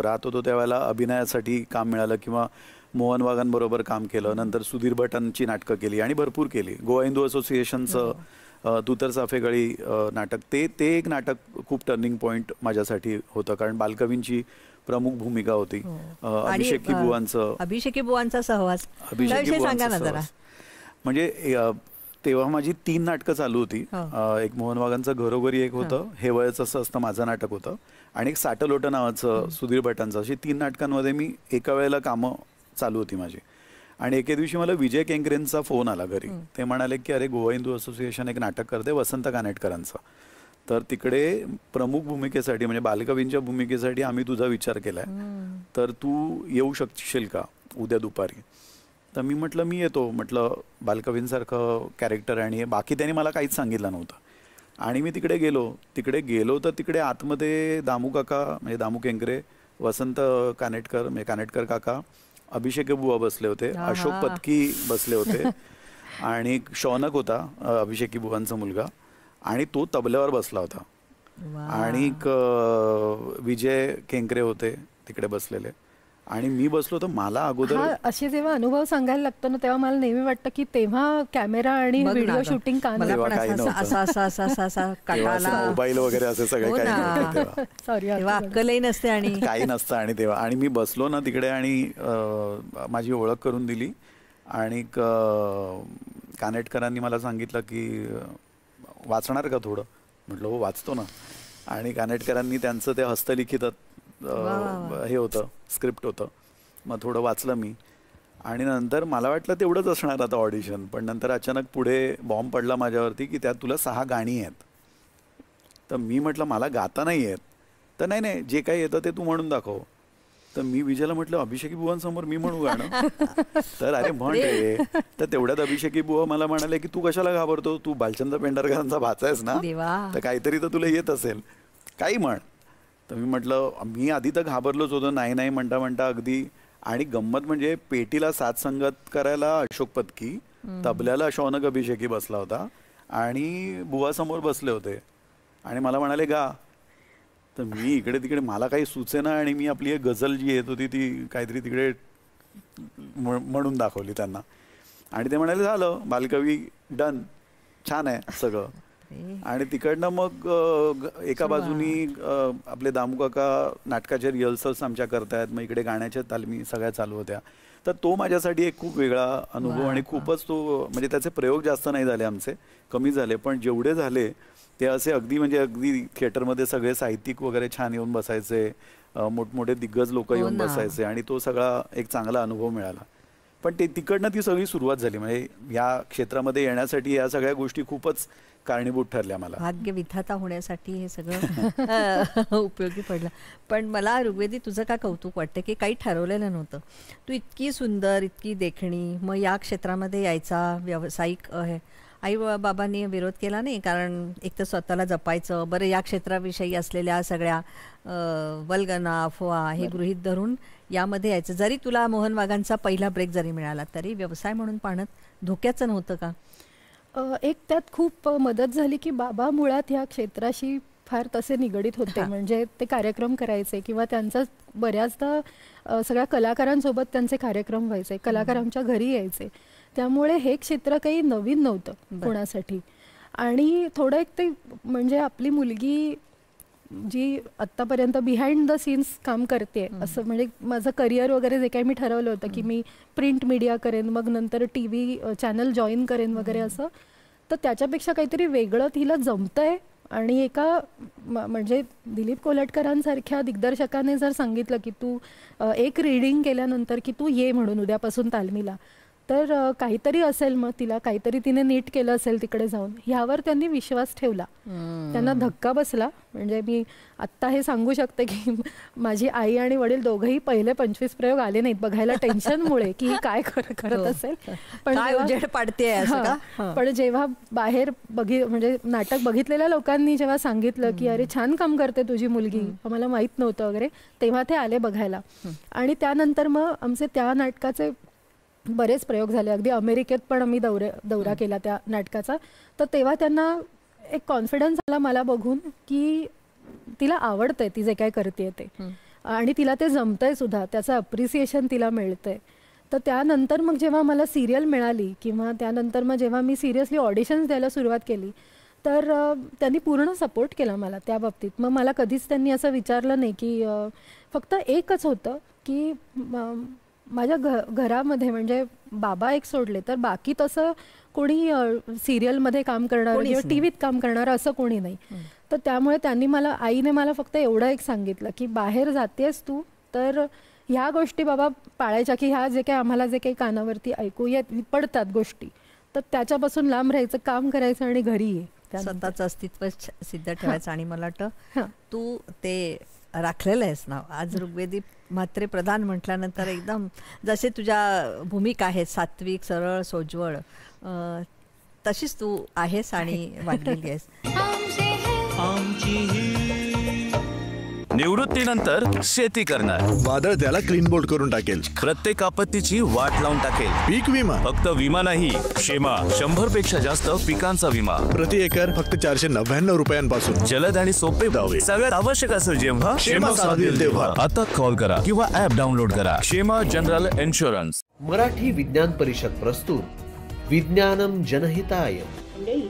राहत होतो त्यावेळेला अभिनयासाठी काम मिळालं किंवा मोहन वाघांबरोबर काम केलं. नंतर सुधीर भटांची नाटकं केली आणि भरपूर केली. गोवा हिंदू असोसिएशनचं तू तर चाफेगळी नाटक, ते एक नाटक खूप टर्निंग पॉईंट माझ्यासाठी होतं, कारण बालकवींची प्रमुख भूमिका होती. अभिषेकी बुवांचा सहवास, सांगा ना जरा. म्हणजे तेव्हा माझी 3 नाटकं चालू होती. एक मोहन वाघांचं घरोघरी एक होतं, हे वयच असं असतं माझं नाटक होतं, आणि एक साटलोट नावाचं सुधीर भटांचं. अशी 3 नाटकांमध्ये मी एका वेळेला कामं चालू होती माझी. आणि एके दिवशी मला विजय केंकरेंचा फोन आला घरी. ते म्हणाले की अरे गोवा हिंदू असोसिएशन एक नाटक करते वसंत कानेटकरांचं, तर तिकडे प्रमुख भूमिकेसाठी म्हणजे बालकवींच्या भूमिकेसाठी आम्ही तुझा विचार केलाय, तर तू येऊ शकशील का उद्या दुपारी. तर मी म्हटलं मी येतो, म्हटलं बालकवींसारखं कॅरेक्टर आणि बाकी त्यांनी मला काहीच सांगितलं नव्हतं. आणि मी तिकडे गेलो तर तिकडे आतमध्ये दामू काका म्हणजे दामू केंकरे, वसंत कानेटकर म्हणजे कानेटकर काका, अभिषेक बुवा बसले होते, अशोक पत्की बसले होते आणि शौनक होता अभिषेकी बुवांचा मुलगा आणि तो तबल्यावर बसला होता आणि विजय केंकरे होते तिकडे बसलेले आणि मी बसलो. तर मला अगोदर असे जेव्हा अनुभव सांगायला लागतो ना तेव्हा मला नेहमी वाटतं की तेव्हा कॅमेरा आणि व्हिडिओ शूटिंग मोबाईल वगैरे असे सगळे काही सॉरी अक्कलही नसते आणि काही नसतं. आणि तेव्हा आणि मी बसलो ना तिकडे आणि माझी ओळख करून दिली आणि कानेटकरांनी मला सांगितलं की वाचणार का थोडं. म्हटलं हो वाचतो ना. आणि कानेटकरांनी त्यांचं ते हस्तलिखित हे होतं स्क्रिप्ट होतं, मग थोडं वाचलं मी आणि नंतर मला वाटलं तेवढंच असणार आता ऑडिशन. पण नंतर अचानक पुढे बॉम्ब पडला माझ्यावरती की त्यात तुला 6 गाणी आहेत. तर मी म्हटलं मला गाता नाही येत. तर नाही जे काही येतं ते तू म्हणून दाखव. तर मी विजयला म्हटलं अभिषेकी बुवांसमोर मी म्हणू गाणं. तर अरे म्हण रे. तर तेवढ्यात अभिषेकी बुवा मला म्हणाले की तू कशाला घाबरतो, तू भालचंद्र पेंढारकरांचा भाचा आहेस ना, तर काहीतरी तर तुला येत असेल, काही म्हण. तर मी म्हटलं मी आधी तर घाबरलोच होतो, नाही म्हणता म्हणता अगदी. आणि गंमत म्हणजे पेटीला साथ संगत करायला अशोक पत्की, तबल्याला शौनक अभिषेकी बसला होता आणि बुवा समोर बसले होते आणि मला म्हणाले गा. तर मी इकडे तिकडे मला काही सुचेना आणि मी आपली एक गझल जी येत होती ती काहीतरी तिकडे म्हणून दाखवली त्यांना आणि ते म्हणाले झालं बालकवी डन, छान आहे सगळं. आणि तिकडनं मग एका बाजूनी आपले दामू काका नाटकाचे रिहर्सल्स आमच्या करतायत, मग इकडे गाण्याच्या तालमी सगळ्या चालू होत्या. तर तो माझ्यासाठी एक खूप वेगळा अनुभव आणि खूपच तो म्हणजे त्याचे प्रयोग जास्त नाही झाले आमचे, कमी झाले, पण जेवढे झाले ते असे अगदी थिएटरमध्ये सगळे साहित्यिक वगैरे छान येऊन बसायचे, मोठमोठे दिग्गज लोक येऊन बसायचे आणि तो सगळा एक चांगला अनुभव मिळाला. पण ते तिकडनं ती सगळी सुरुवात झाली. म्हणजे या क्षेत्रामध्ये येण्यासाठी या सगळ्या गोष्टी खूपच कारणीभूत ठरल्या. मला भाग्य विधाता होण्यासाठी हे सगळं उपयोगी पडलं. पण मला ऋग्वेदी तुझं का कौतुक वाटतं की काही ठरवलेलं नव्हतं, तू इतकी सुंदर, इतकी देखणी, मग या क्षेत्रामध्ये यायचा व्यावसायिक आहे. आई बाबांनी विरोध केला नाही, कारण एक तर स्वतःला जपायचं, बरं या क्षेत्राविषयी असलेल्या सगळ्या वल्गना अफवा हे गृहीत धरून यामध्ये यायचं. जरी तुला मोहन वाघांचा पहिला ब्रेक जरी मिळाला तरी व्यवसाय म्हणून पाहणं धोक्याचं नव्हतं का? एक त्यात खूप मदत झाली की बाबा मुळात ह्या क्षेत्राशी फार तसे निगडीत होते. म्हणजे ते कार्यक्रम करायचे किंवा त्यांचा बऱ्याचदा सगळ्या कलाकारांसोबत त्यांचे कार्यक्रम व्हायचे, कलाकार आमच्या घरी यायचे. त्यामुळे हे क्षेत्र काही नवीन नव्हतं कोणासाठी. आणि थोडं एक ते म्हणजे आपली मुलगी जी आत्तापर्यंत बिहाइंड द सीन्स काम करते असं, म्हणजे माझं करिअर वगैरे जे काही मी ठरवलं होतं की मी प्रिंट मीडिया करेन, मग नंतर TV चॅनल जॉईन करेन वगैरे असं, तर त्याच्यापेक्षा काहीतरी वेगळं तिला जमतंय. आणि एका म्हणजे दिलीप कोलटकरांसारख्या दिग्दर्शकाने जर सांगितलं की तू एक रीडिंग केल्यानंतर की तू ये म्हणून उद्यापासून तालमीला, तर काहीतरी असेल, मग तिला काहीतरी तिने नीट केलं असेल तिकडे जाऊन, ह्यावर त्यांनी विश्वास ठेवला. त्यांना धक्का बसला. म्हणजे मी आत्ता हे सांगू शकते की माझी आई आणि वडील दोघंही पहिले 25 प्रयोग आले नाहीत बघायला टेन्शनमुळे की काय करत असेल. पण जेव्हा बाहेर म्हणजे नाटक बघितलेल्या लोकांनी जेव्हा सांगितलं की अरे छान काम करते तुझी मुलगी, आम्हाला माहीत नव्हतं वगैरे, तेव्हा ते आले बघायला. आणि त्यानंतर मग आमचे त्या नाटकाचे बरेच प्रयोग झाले. अगदी अमेरिकेत पण आम्ही दौरा केला त्या नाटकाचा. तर तेव्हा त्यांना एक कॉन्फिडन्स आला मला बघून की तिला आवडतंय ती जे काय करते ते, आणि तिला ते जमतंय सुद्धा, त्याचं अप्रिसिएशन तिला मिळतंय. तर त्यानंतर मग जेव्हा मला सिरियल मिळाली किंवा त्यानंतर मग जेव्हा मी सिरियसली ऑडिशन्स द्यायला सुरुवात केली, तर त्यांनी पूर्ण सपोर्ट केला मला त्या बाबतीत. मग मला कधीच त्यांनी असं विचारलं नाही की फक्त एकच होतं की माझ्या घरामध्ये म्हणजे बाबा एक सोडले तर बाकी तसं कोणी सिरियलमध्ये काम करणार किंवा टीव्हीत काम करणार असं कोणी नाही. तर त्यामुळे आईने मला फक्त एवढं एक सांगितलं की बाहेर जातेस तू तर ह्या गोष्टी बाबा पाळायच्या, की ह्या जे काही आम्हाला जे काही कानावरती ऐकू पडतात गोष्टी, तर त्याच्यापासून लांब राहायचं, काम करायचं आणि घरी ये, स्वतःचं अस्तित्व सिद्ध ठेवायचं. आणि मला वाटतं तू ते राखलेलं आहेस नाव. आज ऋग्वेदी म्हात्रे प्रधान म्हटल्यानंतर एकदम जसे तुझ्या भूमिका आहेत, सात्विक, सरळ, सोज्वळ, तशीच तू आहेस आणि वाढलेली आहेस. निवृत्तीनंतर शेती करणार. वादळ त्याला क्लीन बोल्ड करून टाकेल. प्रत्येक आपत्तीची वाट लावून टाकेल. पीक विमा. फक्त विमा नाही, शेमा 100 पेक्षा जास्त पिकांचा विमा. प्रति एकर फक्त 499 रुपयांपासून. जलद आणि सोपे दावे. सगळ्यात आवश्यक असेल जेव्हा शेमा साथ देईल तेव्हा. आता कॉल करा किंवा ऍप डाउनलोड करा. शेमा जनरल इन्शुरन्स. मराठी विज्ञान परिषद प्रस्तुत विज्ञानम जनहिताय. मंडळी,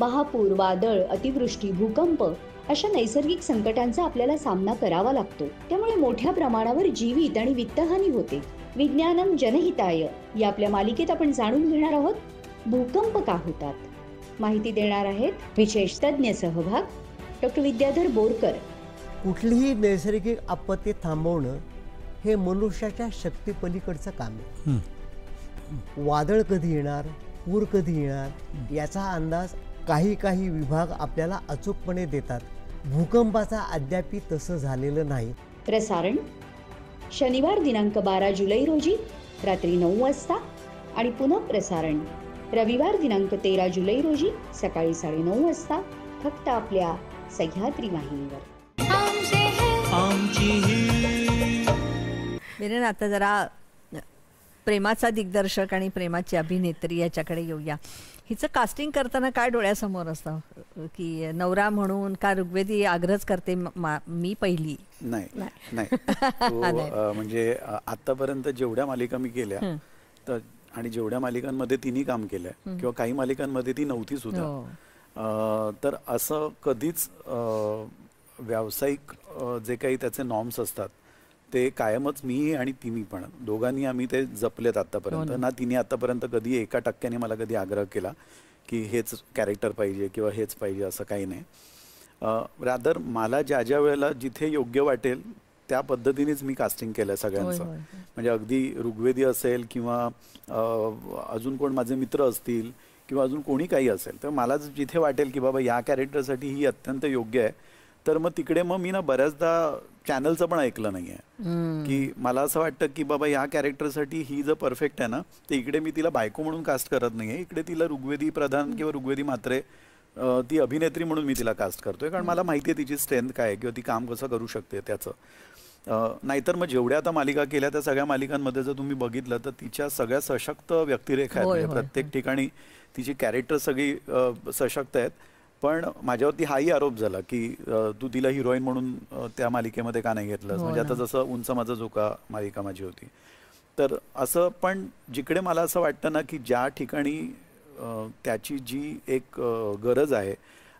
महापूर, वादळ, अतिवृष्टी, भूकंप अशा नैसर्गिक संकटांचा आपल्याला सामना करावा लागतो. त्यामुळे मोठ्या प्रमाणावर जीवित आणि वित्तहानी होते. विज्ञानम जनहिताय या आपल्या मालिकेत आपण जाणून घेणार आहोत भूकंप का होतात. माहिती देणार आहेत विशेष तज्ज्ञ सहभाग डॉक्टर विद्याधर बोरकर. कुठलीही नैसर्गिक आपत्ती थांबवणं हे मनुष्याच्या शक्तीपलीकडचं काम आहे. वादळ कधी येणार, पूर कधी येणार याचा अंदाज काही विभाग आपल्याला अचूकपणे देतात. भूकंपाचा अद्याप तसं झालेलं नाही. प्रसारण शनिवार दिनांक 12 जुलै रोजी रात्री 9 वाजता आणि पुन्हा प्रसारण रविवार दिनांक 13 जुलै रोजी सकाळी 9:30 वाजता फक्त आपल्या सह्याद्री वाहिनीवर. वीरेन, आता जरा प्रेमाचा दिग्दर्शक आणि प्रेमाची अभिनेत्री याच्याकडे येऊया. हिचं कास्टिंग करताना काय डोळ्यासमोर असतं की नवरा म्हणून का ऋग्वेदी आग्रहच करते मी पहिली? नाही म्हणजे आतापर्यंत जेवढ्या मालिका मी केल्या तर आणि जेवढ्या मालिकांमध्ये तिने काम केलंय किंवा काही मालिकांमध्ये ती नव्हती सुद्धा, तर असं कधीच व्यावसायिक जे काही त्याचे नॉर्म्स असतात ते कायमच मी आणि तिने पण दोघांनी आम्ही ते जपलेत आतापर्यंत. ना तिने आतापर्यंत कधी 1% मला कधी आग्रह केला की हेच कॅरेक्टर पाहिजे किंवा हेच पाहिजे, असं काही नाही. रादर मला ज्या ज्या वेळेला जिथे योग्य वाटेल त्या पद्धतीनेच मी कास्टिंग केलं सगळ्यांचं. म्हणजे अगदी ऋग्वेदी असेल किंवा अजून कोण माझे मित्र असतील किंवा अजून कोणी काही असेल, तर मला जिथे वाटेल की बाबा या कॅरेक्टरसाठी ही अत्यंत योग्य आहे, तर मग तिकडे मग मी ना बऱ्याचदा चॅनलचं पण ऐकलं नाही आहे की मला असं वाटतं की बाबा या कॅरेक्टरसाठी ही जर परफेक्ट आहे ना, तर इकडे मी तिला बायको म्हणून कास्ट करत नाही आहे, इकडे तिला ऋग्वेदी प्रधान किंवा ऋग्वेदी म्हात्रे ती अभिनेत्री म्हणून मी तिला कास्ट करतोय, कारण मला माहिती आहे तिची स्ट्रेंथ काय किंवा ती काम कसं करू शकते त्याचं. नाहीतर मग जेवढ्या आता मालिका केल्या त्या सगळ्या मालिकांमध्ये जर तुम्ही बघितलं तर तिच्या सगळ्या सशक्त व्यक्तिरेखा आहेत. प्रत्येक ठिकाणी तिची कॅरेक्टर सगळी सशक्त आहेत. पण माझ्यावरती हाही आरोप झाला की तू तिला हिरोईन म्हणून त्या मालिकेमध्ये का नाही घेतलंस. म्हणजे आता जसं उंच माझा झोका मालिका माझी होती, तर असं. पण जिकडे मला असं वाटतं ना की ज्या ठिकाणी त्याची जी एक गरज आहे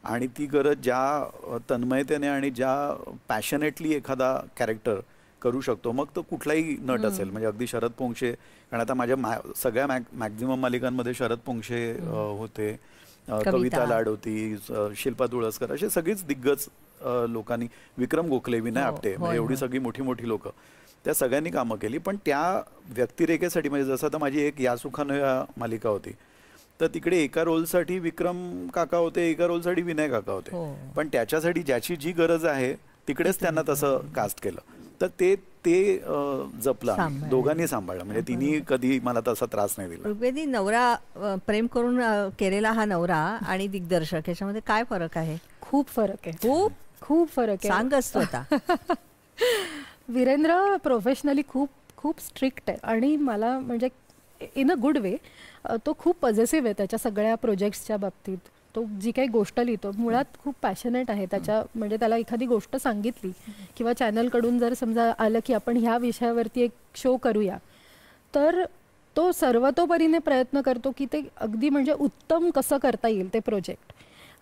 आणि ती गरज ज्या तन्मयतेने आणि ज्या पॅशनेटली एखादा कॅरेक्टर करू शकतो, मग तो कुठलाही नट असेल. म्हणजे अगदी शरद पोंक्षे, कारण आता माझ्या सगळ्या मॅक्झिमम मालिकांमध्ये शरद पोंक्षे होते, कविता लाड होती, शिल्पा तुळसकर, असे सगळीच दिग्गज लोकांनी, विक्रम गोखले, विनय आपटे, म्हणजे एवढी सगळी मोठी मोठी लोक, त्या सगळ्यांनी कामं केली. पण त्या व्यक्तिरेखेसाठी म्हणजे जसं आता माझी एक या सुखानं या मालिका होती, तर तिकडे एका रोलसाठी विक्रम काका होते, एका रोलसाठी विनय काका होते. पण त्याच्यासाठी ज्याची जी गरज आहे तिकडेच त्यांना तसं कास्ट केलं. तर ते जपलं, दोघांनी सांभाळलं. म्हणजे तिने कधी मला तसा त्रास नाही दिला. ऋग्वेदी, नवरा प्रेम करून केलेला हा नवरा आणि दिग्दर्शक याच्यामध्ये काय फरक आहे? खूप फरक आहे. खूप फरक आहे. सांगच तो आता. वीरेंद्र प्रोफेशनली खूप स्ट्रिक्ट आहे आणि मला म्हणजे इन अ गुड वे तो खूप पॉझिटिव्ह आहे त्याच्या सगळ्या प्रोजेक्ट्सच्या बाबतीत. तो जी काही गोष्ट लिहितो मुळात खूप पॅशनेट आहे त्याच्या. म्हणजे त्याला एखादी गोष्ट सांगितली किंवा चॅनलकडून जर समजा आलं की आपण ह्या विषयावरती एक शो करूया, तर तो सर्वतोपरीने प्रयत्न करतो की ते अगदी म्हणजे उत्तम कसं करता येईल ते प्रोजेक्ट.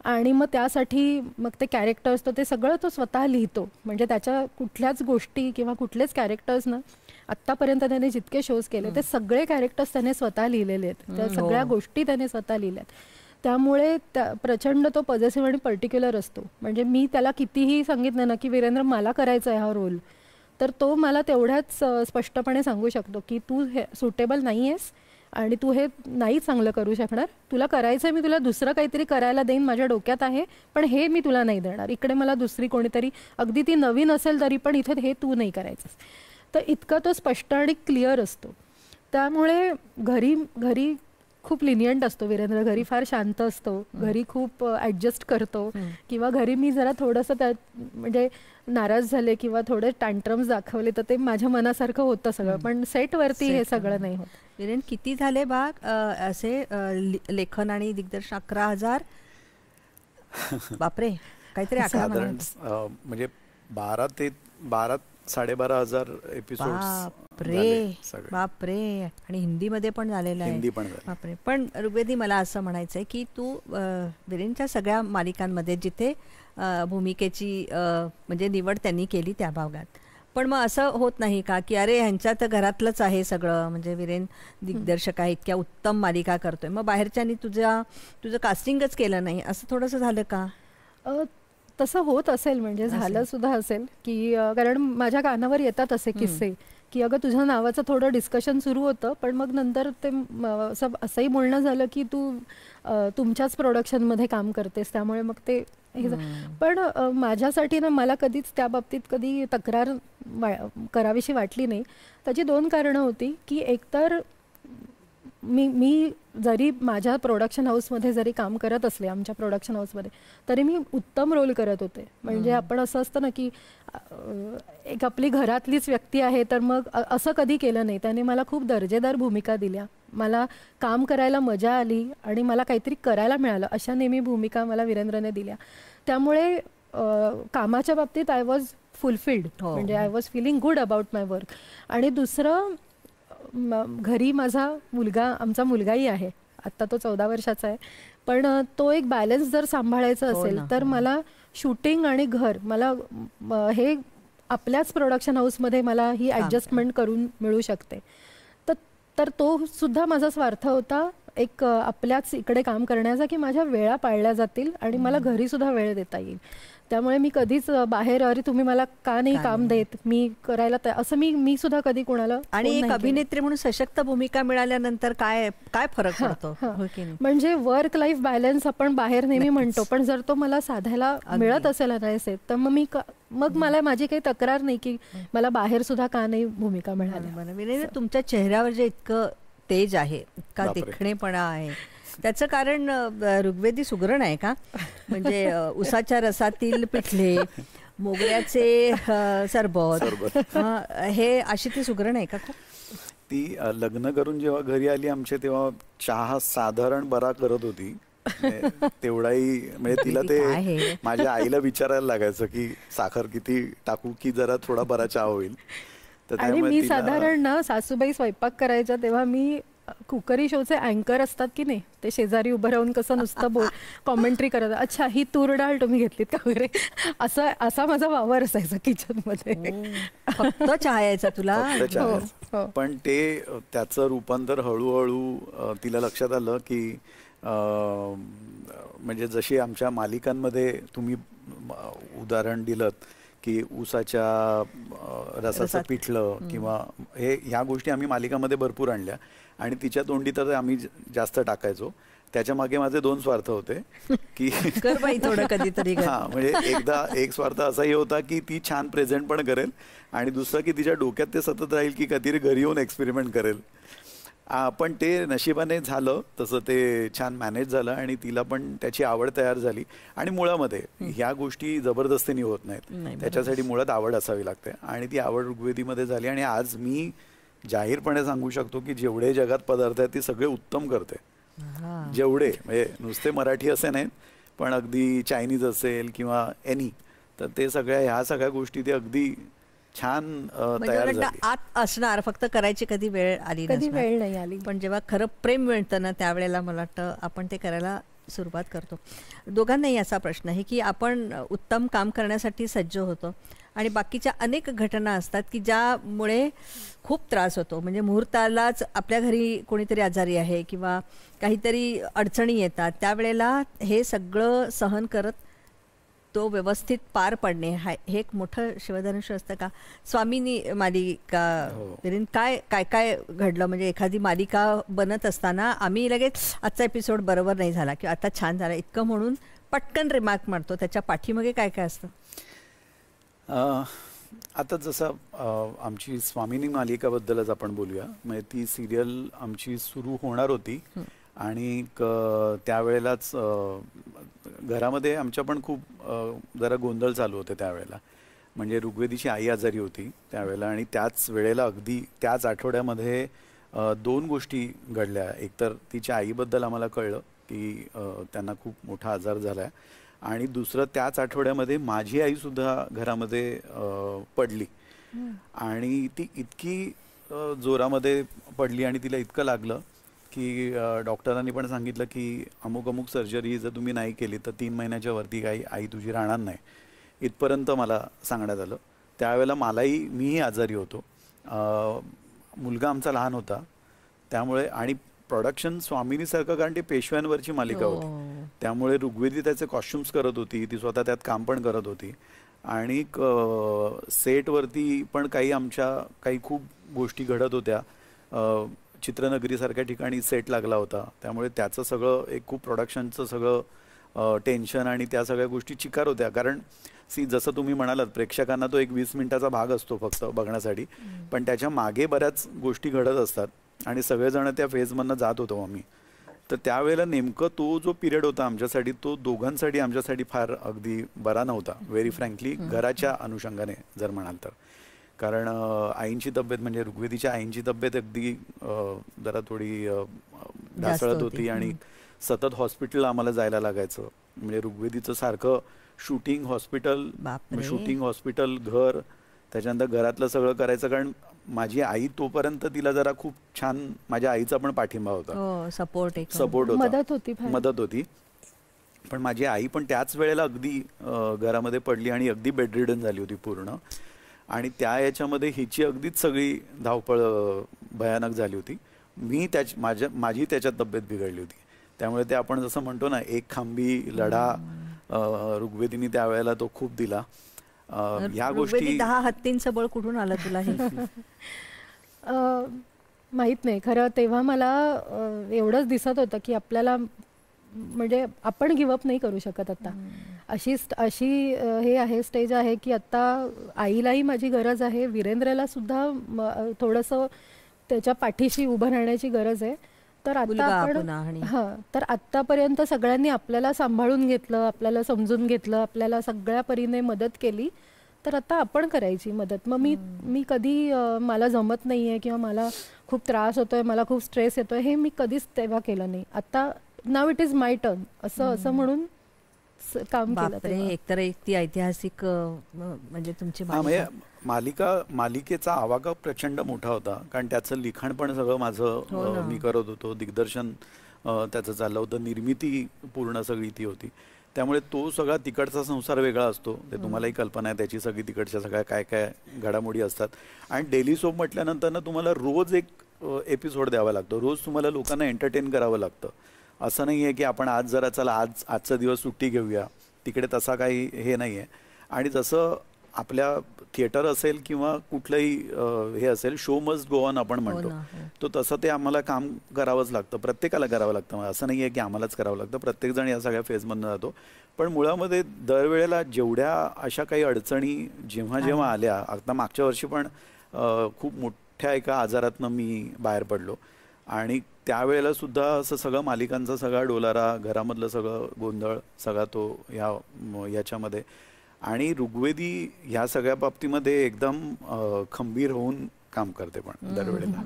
आणि मग त्यासाठी मग ते कॅरेक्टर्स तर ते सगळं तो स्वतः लिहितो. म्हणजे त्याच्या कुठल्याच गोष्टी किंवा कुठलेच कॅरेक्टर्स ना आत्तापर्यंत त्याने जितके शोज केले ते सगळे कॅरेक्टर्स त्याने स्वतः लिहिलेले आहेत. त्या सगळ्या गोष्टी त्याने स्वतः लिहिल्यात. त्यामुळे प्रचंड तो पॉझिटिव्ह आणि पर्टिक्युलर असतो. म्हणजे मी त्याला कितीही सांगितलं ना की वीरेंद्र मला करायचा आहे हा रोल, तर तो मला तेवढ्याच स्पष्टपणे सांगू शकतो की तू हे सुटेबल नाही आहेस आणि तू हे नाही चांगलं करू शकणार, तुला करायचं मी तुला दुसरं काहीतरी करायला देईन, माझ्या डोक्यात आहे, पण हे मी तुला नाही देणार, इकडे मला दुसरी कोणीतरी अगदी ती नवीन असेल तरी पण इथे हे तू नाही करायचंस. तर इतका तो स्पष्ट आणि क्लिअर असतो. त्यामुळे घरी खूप लिनियंट असतो वीरेंद्र, घरी फार शांत असतो, घरी खूप ॲडजस्ट करतो, किंवा घरी मी जरा थोडंसं म्हणजे नाराज झाले किंवा थोडे टँट्रम्स दाखवले तर ते माझ्या मनासारखं होतं सगळं, पण सेटवरती हे सगळं नाही होत. वीरेन, किती झाले भाग असे लेखन आणि दिग्दर्शन? 11,000? बापरे, काहीतरी साधारण म्हणजे 12,000-12,500 एपिसोड. बापरे. आणि हिंदीमध्ये पण झालेलं आहे. बापरे. पण ऋग्वेदी, मला असं म्हणायचं आहे की तू वीरेनच्या सगळ्या मालिकांमध्ये जिथे भूमिकेची म्हणजे निवड त्यांनी केली त्या भागात, पण मग असं होत नाही का की अरे ह्यांच्या तर घरातलंच आहे सगळं, म्हणजे वीरेन दिग्दर्शक आहे, इतक्या उत्तम मालिका करतोय, मग बाहेरच्यांनी तुझं कास्टिंगच केलं नाही, असं थोडंसं झालं का? तसं होत असेल, म्हणजे झालं सुद्धा असेल की कारण माझ्या कानावर येतात असे किस्से की अगं तुझ्या नावाचं थोडं डिस्कशन सुरू होतं, पण मग नंतर ते असंही बोलणं झालं की तू तुमच्याच प्रोडक्शनमध्ये काम करतेस, त्यामुळे मग ते पण माझ्यासाठी ना मला कधीच त्या बाबतीत कधी तक्रार करावीशी वाटली नाही. त्याची 2 कारणं होती की एकतर मी जरी माझ्या प्रोडक्शन हाऊसमध्ये जरी काम करत असले, आमच्या प्रोडक्शन हाऊसमध्ये, तरी मी उत्तम रोल करत होते. म्हणजे आपण असं असतं ना की एक आपली घरातलीच व्यक्ती आहे तर मग असं कधी केलं नाही. त्याने मला खूप दर्जेदार भूमिका दिल्या, मला काम करायला मजा आली आणि मला काहीतरी करायला मिळालं, अशा नेहमी भूमिका मला वीरेंद्रने दिल्या. त्यामुळे कामाच्या बाबतीत आय वॉज फुलफिल्ड, म्हणजे I was feeling good about my work. आणि दुसरं, घरी आमचा मुलगाही आहे, आत्ता तो 14 वर्षाचा आहे, पण तो एक बॅलन्स जर सांभाळायचा असेल तर मला शूटिंग आणि घर, मला हे आपल्याच प्रोडक्शन हाऊसमध्ये मला ही ॲडजस्टमेंट करून मिळू शकते. तर तो सुद्धा माझा स्वार्थ होता एक आपल्याच इकडे काम करण्याचा, की माझ्या वेळा पाळल्या जातील आणि मला घरी सुद्धा वेळ देता येईल. त्यामुळे मी कधीच बाहेर अरे तुम्ही मला का नाही काम देत, मी करायला असं मी सुद्धा कधी कोणाला. आणि एक अभिनेत्री म्हणून सशक्त भूमिका मिळाल्यानंतर काय फरक पडतो, म्हणजे वर्क लाईफ बॅलन्स आपण बाहेर नेहमी म्हणतो, पण जर तो मला साधायला मिळत असेल अनायसे, तर मग मला माझी काही तक्रार नाही की मला बाहेर सुद्धा का नाही भूमिका मिळाली. तुमच्या चेहऱ्यावर जे इतकं तेज आहे, इतका देखणेपणा आहे, त्याचं कारण ऋग्वेदी सुगरण आहे का? म्हणजे उसाच्या रसातील पिठले, मोगऱ्याचे सरबत, हे अशी ती सुगरण आहे का? ती लग्न करून जेव्हा घरी आली आमच्या, तेव्हा चहा साधारण बरा करत होती. तेवढाही म्हणजे तिला ते माझ्या आईला विचारायला लागायचं की साखर किती टाकू की जरा थोडा बरा चहा होईल. आणि मी साधारण ना सासूबाई स्वयंपाक करायच्या तेव्हा मी कुकरी शोचे अँकर असतात की नाही, ते शेजारी उभं राहून कसं नुसतं कॉमेंट्री करत, अच्छा ही तूर डाळ तुम्ही घेतलीत का वगैरे, असा माझा वावर असायचा किचन मध्ये. फक्त चहा यायचा तुला? पण ते त्याचं रूपांतर हळूहळू तिला लक्षात आलं की म्हणजे जशी आमच्या मालिकांमध्ये तुम्ही उदाहरण दिलं की ऊसाच्या रसाचं पिठलं किंवा ह्या गोष्टी आम्ही मालिकामध्ये भरपूर आणल्या आणि तिच्या तोंडी तर आम्ही जास्त टाकायचो. त्याच्या मागे माझे 2 स्वार्थ होते की थोडं कधीतरी, म्हणजे एकदा एक स्वार्थ असाही होता की ती छान प्रेझेंट पण करेल आणि दुसरं की तिच्या डोक्यात ते सतत राहील की कधीतरी घरी येऊन एक्सपेरिमेंट करेल. पण ते नशिबाने झालं तसं, ते छान मॅनेज झालं आणि तिला पण त्याची आवड तयार झाली. आणि मुळामध्ये ह्या गोष्टी जबरदस्तीने होत नाहीत, त्याच्यासाठी मुळात आवड असावी लागते आणि ती आवड ऋग्वेदीमध्ये झाली. आणि आज मी जाहीरपणे सांगू शकतो की जेवढे जगात पदार्थ आहेत ते सगळे उत्तम करते, जेवढे, म्हणजे नुसते मराठी असे नाहीत पण अगदी चायनीज असेल किंवा एनी, तर ते ह्या सगळ्या गोष्टी ते अगदी छान तयार झाली. आत असणार, फक्त करायची कधी वेळ नाही आली. पण जेव्हा खरं प्रेम मिळतं ना त्यावेळेला मला वाटतं आपण ते करायला सुरुवात करतो. दोघांनाही असा प्रश्न आहे की आपण उत्तम काम करण्यासाठी सज्ज होतो आणि बाकीच्या अनेक घटना असतात की ज्यामुळे खूप त्रास होतो. म्हणजे मुहूर्तालाच आपल्या घरी कोणीतरी आजारी आहे किंवा काहीतरी अडचणी येतात, त्यावेळेला हे सगळं सहन करत तो व्यवस्थित पार पडणे हे एक मोठं शिवधनुष्य असतं का? स्वामिनी मालिका काय काय काय घडलं? म्हणजे एखादी मालिका बनत असताना आम्ही लगेच आजचा एपिसोड बरोबर नाही झाला किंवा आता छान झाला इतकं म्हणून पटकन रिमार्क मारतो, त्याच्या पाठीमागे काय काय असतं? आता जसं आमची स्वामिनी मालिकाबद्दलच आपण बोलूया. म्हणजे ती सिरियल आमची सुरू होणार होती आणि त्यावेळेलाच घरामध्ये आमच्या पण खूप जरा गोंधळ चालू होते त्यावेळेला. म्हणजे ऋग्वेदीची आई आजारी होती त्यावेळेला आणि त्याच वेळेला अगदी त्याच आठवड्यामध्ये 2 गोष्टी घडल्या. एकतर तिच्या आईबद्दल आम्हाला कळलं की त्यांना खूप मोठा आजार झाला आहे आणि दुसरं त्याच आठवड्यामध्ये माझी आईसुद्धा घरामध्ये पडली आणि ती इतकी जोरामध्ये पडली आणि तिला इतकं लागलं की डॉक्टरांनी पण सांगितलं की अमुक अमुक सर्जरी जर तुम्ही नाही केली तर 3 महिन्याच्या वरती काही आई तुझी राहणार नाही, इथपर्यंत मला सांगण्यात आलं. त्यावेळेला मीही आजारी होतो, मुलगा आमचा लहान होता त्यामुळे आणि प्रोडक्शन स्वामिनीसारखं, कारण ती पेशव्यांवरची मालिका होती त्यामुळे ऋग्वेदी त्याचे कॉस्ट्युम्स करत होती, ती स्वतः त्यात काम पण करत होती आणि सेटवरती पण काही खूप गोष्टी घडत होत्या. चित्रनगरीसारख्या ठिकाणी सेट लागला होता त्यामुळे त्याचं सगळं एक खूप प्रोडक्शनचं सगळं टेन्शन आणि त्या सगळ्या गोष्टी चिकार होत्या. कारण जसं तुम्ही म्हणालात प्रेक्षकांना तो एक 20 मिनिटाचा भाग असतो फक्त बघण्यासाठी, पण त्याच्या मागे बऱ्याच गोष्टी घडत असतात आणि सगळेजण त्या फेजमधनं जात होतो आम्ही. तर त्यावेळेला नेमकं तो जो पिरियड होता आमच्यासाठी तो दोघांसाठी आमच्यासाठी फार अगदी बरा नव्हता, व्हेरी फ्रँकली, घराच्या अनुषंगाने जर म्हणाल तर. कारण आईंची तब्येत म्हणजे ऋग्वेदीच्या आईंची तब्येत अगदी जरा थोडी ढासळत होती आणि सतत हॉस्पिटलला आम्हाला जायला लागायचं. म्हणजे ऋग्वेदीचं सारखं शूटिंग हॉस्पिटल घर, त्याच्यानंतर घरातलं सगळं करायचं. कारण माझी आई तोपर्यंत तिला जरा खूप छान माझ्या आईचा पण पाठिंबा होता, सपोर्ट होता, मदत होती. पण माझी आई पण त्याच वेळेला अगदी घरामध्ये पडली आणि अगदी बेडरिडन झाली होती पूर्ण आणि त्या याच्यामध्ये हिची अगदीच सगळी धावपळ भयानक झाली होती. माझी त्याच्यात तब्येत बिघडली होती. त्यामुळे ते आपण जसं म्हणतो ना एक खांबी लढा ऋग्वेदीने त्यावेळेला तो खूप दिला. ह्या गोष्टी 10 हत्तींचं बळ कुठून आलं तुला हे माहित नाही खरं. तेव्हा मला एवढंच दिसत होतं की आपल्याला म्हणजे आपण गिवअप नाही करू शकत आता. अशी हे आहे स्टेज आहे की आता आईलाही माझी गरज आहे, वीरेंद्रला सुद्धा थोडंसं त्याच्या पाठीशी उभं राहण्याची गरज आहे. तर आता आपण तर आत्तापर्यंत सगळ्यांनी आपल्याला सांभाळून घेतलं, आपल्याला समजून घेतलं, आपल्याला सगळ्या परीने मदत केली. तर आता आपण करायची मदत. मग मी कधी मला जमत नाही आहे किंवा मला खूप त्रास होतोय, मला खूप स्ट्रेस येतोय हे मी कधीच तेव्हा केलं नाही. आता now it is my turn असं म्हणून काम केलं. एकतर एक ती ऐतिहासिक म्हणजे तुमची मालिकेचा आवाका प्रचंड मोठा होता. कारण त्याचं लिखाण पण सगळं माझं मी करत होतो, दिग्दर्शन त्याचं चाललं होतं, निर्मिती पूर्ण सगळी ती होती. त्यामुळे तो सगळा तिकडचा संसार वेगळा असतो, ते तुम्हालाही कल्पना आहे त्याची. सगळी तिकडच्या सगळ्या काय काय घडामोडी असतात आणि डेली सोप म्हटल्यानंतर ना तुम्हाला रोज एक एपिसोड द्यावा लागतो, रोज तुम्हाला लोकांना एंटरटेन करावं लागतं. असं नाही आहे की आपण आज जरा चला आजचा दिवस सुट्टी घेऊया, तिकडे तसा काही हे नाही आहे. आणि जसं आपल्या थिएटर असेल किंवा कुठलंही हे असेल, शो मस्ट गो ऑन आपण म्हणतो, तो तसं ते आम्हाला काम करावंच लागतं, प्रत्येकाला करावं लागतं. असं नाही आहे की आम्हालाच करावं लागतं, प्रत्येकजण या सगळ्या फेजमधनं जातो. पण मुळामध्ये दरवेळेला जेवढ्या अशा काही अडचणी जेव्हा आल्या, आता मागच्या वर्षी पण खूप मोठ्या एका आजारातनं मी बाहेर पडलो आणि त्यावेळेला सुद्धा असं सगळं मालिकांचा सगळा डोलारा, घरामधलं सगळं गोंधळ सगळा तो याच्यामध्ये. आणि ऋग्वेदी ह्या सगळ्या बाबतीमध्ये एकदम खंबीर होऊन काम करते पण दरवेळेला.